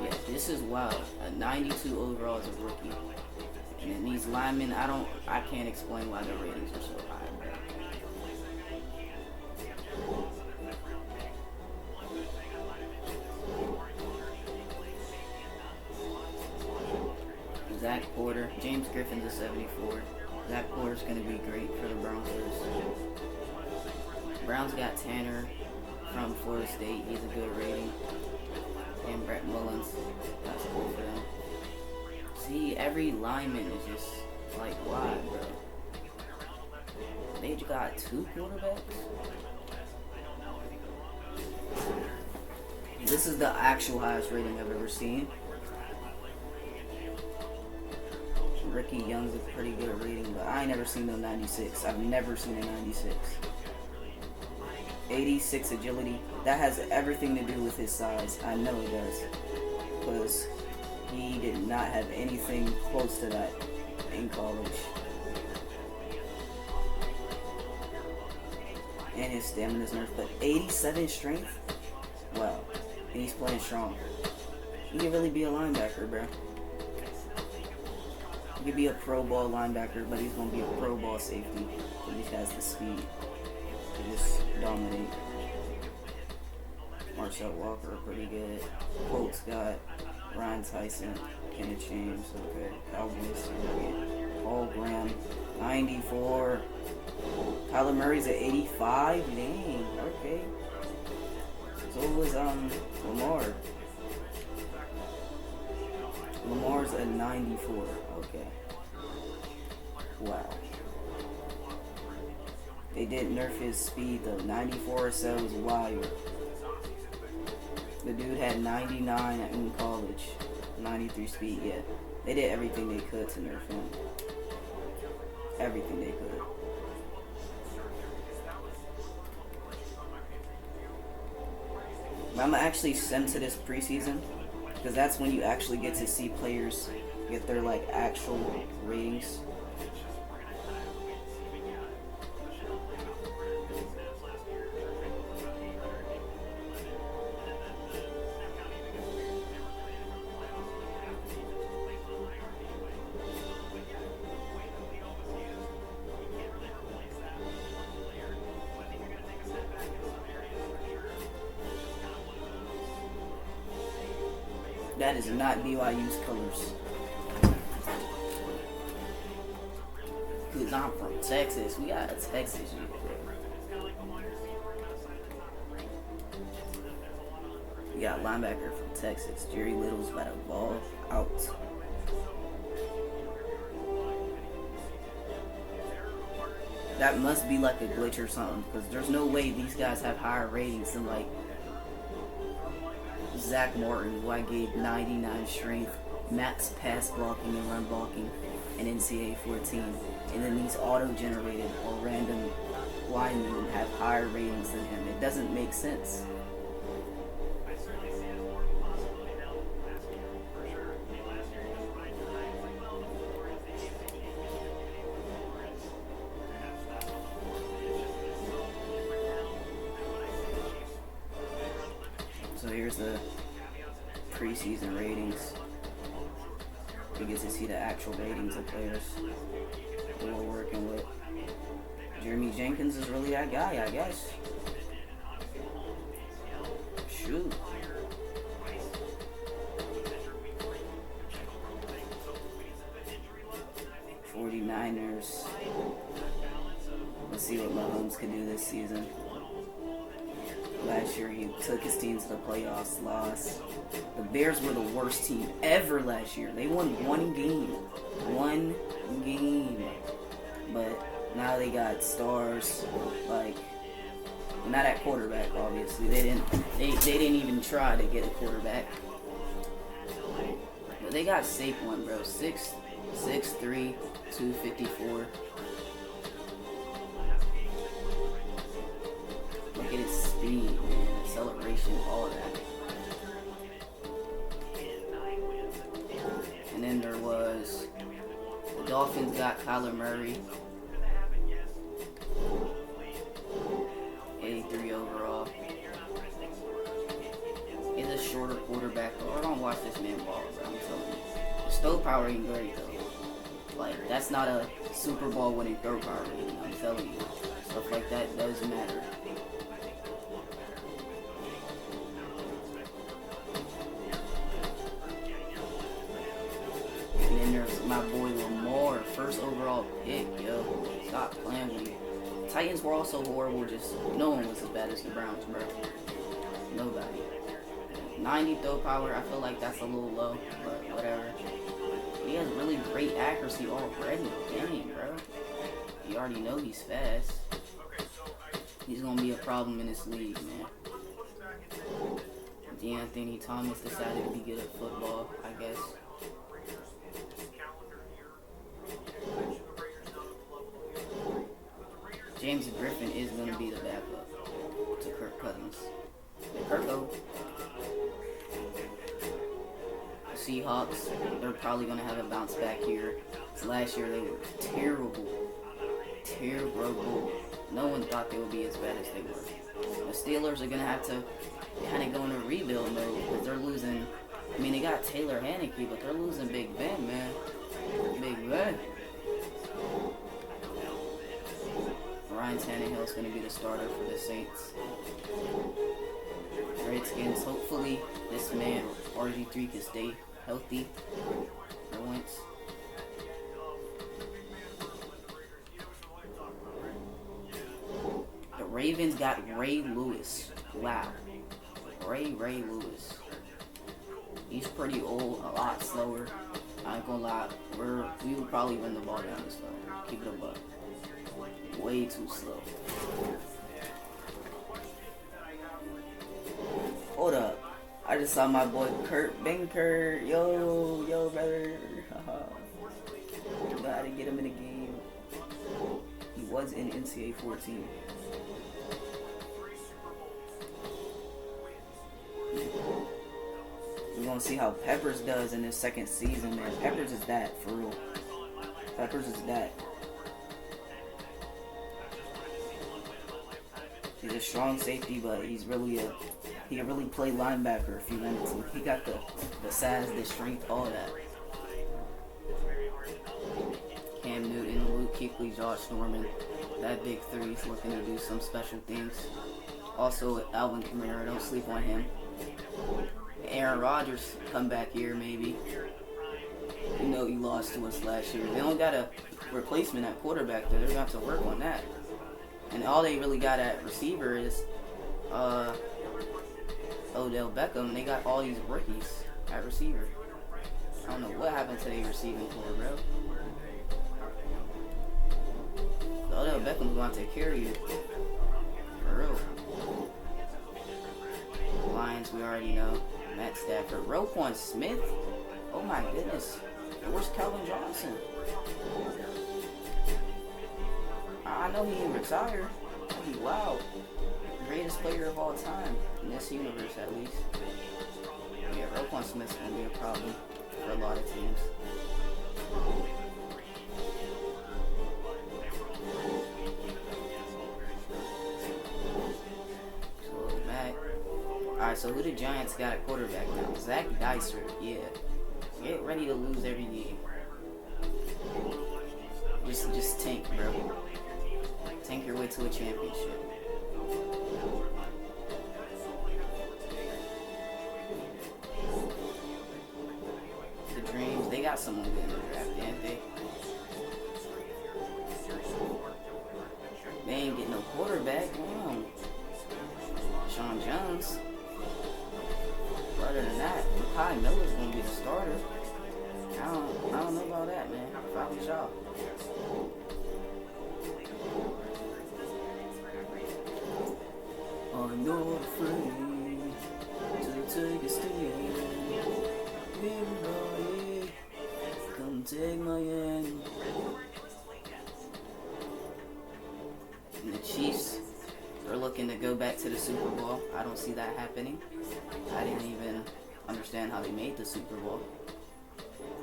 Yeah, this is wild. A 92 overall as a rookie. And then these linemen, I can't explain why their ratings are so high, bro. Zach Porter, James Griffin's a 74. Zach Porter's going to be great for the Broncos. Browns got Tanner from Florida State. He's a good rating. And Brett Mullins. That's cool for them. See, every lineman is just like, why, bro? They got two quarterbacks? This is the actual highest rating I've ever seen. Ricky Young's a pretty good rating, but I ain't never seen no 96. I've never seen a 96. 86 agility. That has everything to do with his size. I know it does. Because he did not have anything close to that in college. And his stamina's nerfed. But 87 strength? Wow. And he's playing strong. He can really be a linebacker, bro. He could be a pro ball linebacker, but he's going to be a pro ball safety. He just has the speed to just dominate. Marcel Walker, pretty good. Colts got Ryan Tyson, Kenneth James, okay. Cowboys, Paul Graham, 94. Kyler Murray's at 85. Dang, okay. So was Lamar. Lamar's at 94. Okay. Wow. They did nerf his speed though. 94 or so was wild. The dude had 99 in college. 93 speed, yeah. They did everything they could to nerf him. Everything they could. But I'm gonna actually send to this preseason, because that's when you actually get to see players get their like actual ratings. That is not BYU's colors. Cause I'm from Texas. We got a Texas you. We got a linebacker from Texas. Jerry Little's about to ball out. That must be like a glitch or something, because there's no way these guys have higher ratings than like Zach Martin, who I gave 99 strength, max pass blocking and run blocking, and Ncaa 14. And then these auto-generated or random linemen have higher ratings than him. It doesn't make sense. So here's the preseason ratings. You get to see the actual ratings of players that we're working with. Jeremy Jenkins is really that guy, I guess. Shoot. '49ers. Let's see what Mahomes can do this season. Last year he took his team to the playoffs, lost. The Bears were the worst team ever last year. They won one game. One game. But now they got stars, like, not at quarterback, obviously. They didn't even try to get a quarterback. But they got Saquon, bro. 6'3", 254. Look at his speed, man, acceleration, all of that. And then there was the Dolphins got Kyler Murray, 83 overall. He's a shorter quarterback. Oh, I don't watch this man ball, bro. I'm telling you, the throw power ain't great though. Like, that's not a Super Bowl winning throw power. I'm telling you, stuff like that doesn't matter. And then there's my boy Lamar, first overall pick, yo. Stop playing with me. Titans were also horrible, just no one was as bad as the Browns, bro. Nobody. 90 throw power, I feel like that's a little low, but whatever. He has really great accuracy already. Dang, bro. You already know he's fast. He's gonna be a problem in this league, man. D'Anthony Thomas decided to be good at football, I guess. Browns. They hurt though. The Seahawks, they're probably gonna have a bounce back here. Last year they were terrible. Terrible. No one thought they would be as bad as they were. The Steelers are gonna have to kind of go into rebuild mode because they're losing. I mean, they got Taylor Haneke, but they're losing Big Ben, man. Big Ben. Ryan Tannehill is going to be the starter for the Saints. Redskins, hopefully this man, RG3, can stay healthy for once. The Ravens got Ray Lewis. Wow. Ray Lewis. He's pretty old, a lot slower. I ain't gonna lie, we would probably run the ball down this way. Keep it a buck. Way too slow. Hold up. I just saw my boy Kurt Banker. Yo, brother. Gotta get him in the game. He was in Ncaa 14. We're gonna see how Peppers does in his second season, man. Peppers is that, for real. Peppers is that. He's a strong safety, but he can really play linebacker if he wanted to. He got the size, the strength, all that. Cam Newton, Luke Kuechly, Josh Norman. That big three is looking to do some special things. Also, Alvin Kamara, don't sleep on him. Aaron Rodgers come back here, maybe. You know he lost to us last year. They only got a replacement at quarterback, though. They're going to have to work on that. And all they really got at receiver is Odell Beckham. They got all these rookies at receiver. I don't know what happened to their receiving core, bro. Odell Beckham's going to take care of you. For real. Lions, we already know. Matt Stafford. Roquan Smith? Oh my goodness. Where's Calvin Johnson? I know he didn't retire. Wow. Greatest player of all time. In this universe, at least. Yeah, Roquan Smith's going to be a problem for a lot of teams. Alright, so who the Giants got at quarterback now? Zach Dicer, yeah. Get ready to lose every game. Just tank, bro. Tank your way to a championship. The Dreams, they got someone good in the draft, didn't they? They ain't get no quarterback. Damn. Sean Jones. Other than that, Kai Miller's gonna be the starter. I don't know about that, man. Probably y'all. I'm not afraid to take a stand. Everybody, come take my hand. And the Chiefs, they're looking to go back to the Super Bowl. I don't see that happening. I didn't even understand how they made the Super Bowl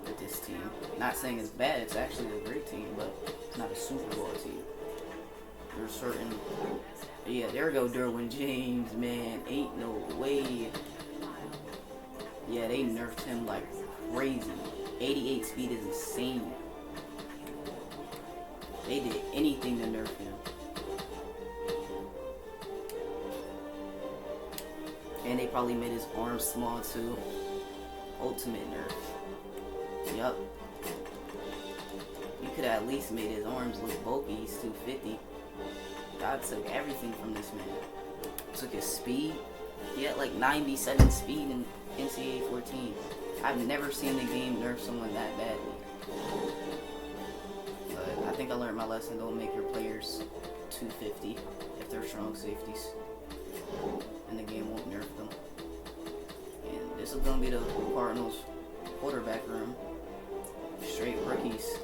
with this team. Not saying it's bad, it's actually a great team, but it's not a Super Bowl team. There's certain... Yeah, there go Derwin James, man. Ain't no way. Yeah, they nerfed him like crazy. 88 speed is insane. They did anything to nerf him. And they probably made his arms small too. Ultimate nerf. Yup. You could have at least made his arms look bulky. He's 250. God took everything from this man. Took his speed. He had like 97 speed in Ncaa 14. I've never seen the game nerf someone that badly. But I think I learned my lesson. Don't make your players 250 if they're strong safeties. And the game won't nerf them. And this is going to be the Cardinals quarterback room. Straight rookies.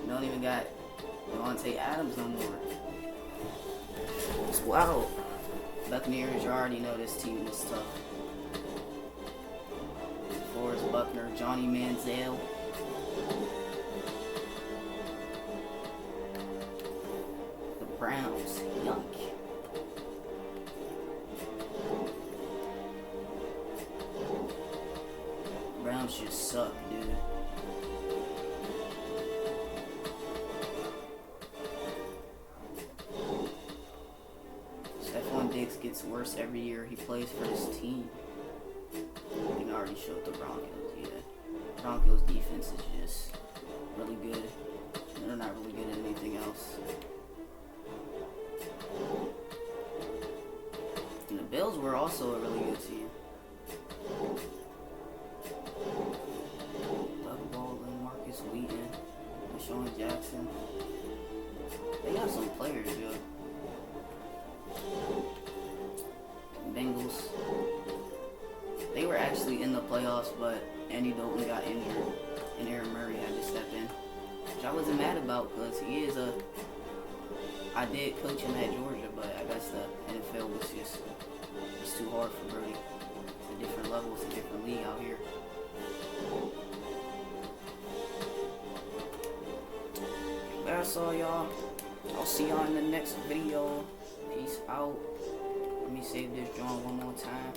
Don't even got Adams no more. It's wild. Buccaneers, you already know this team is tough. Forrest Buckner, Johnny Manziel. The Browns, yuck. Browns just suck, dude. Stephon Diggs gets worse every year he plays for his team. I think I already showed the Broncos, yeah. Broncos defense is just really good. They're not really good at anything else. And the Bills were also a really good team. Doug Baldwin, Marcus Wheaton, Deshaun Jackson. They got some players, yo. Bengals. They were actually in the playoffs, but Andy Dalton got injured, and Aaron Murray had to step in, which I wasn't mad about because he is a. I did coach him at Georgia, but I guess the NFL was just it's too hard for Brody. It's a different level, it's a different league out here. That's all, y'all. I'll see y'all in the next video. Peace out. Let me save this drawing one more time.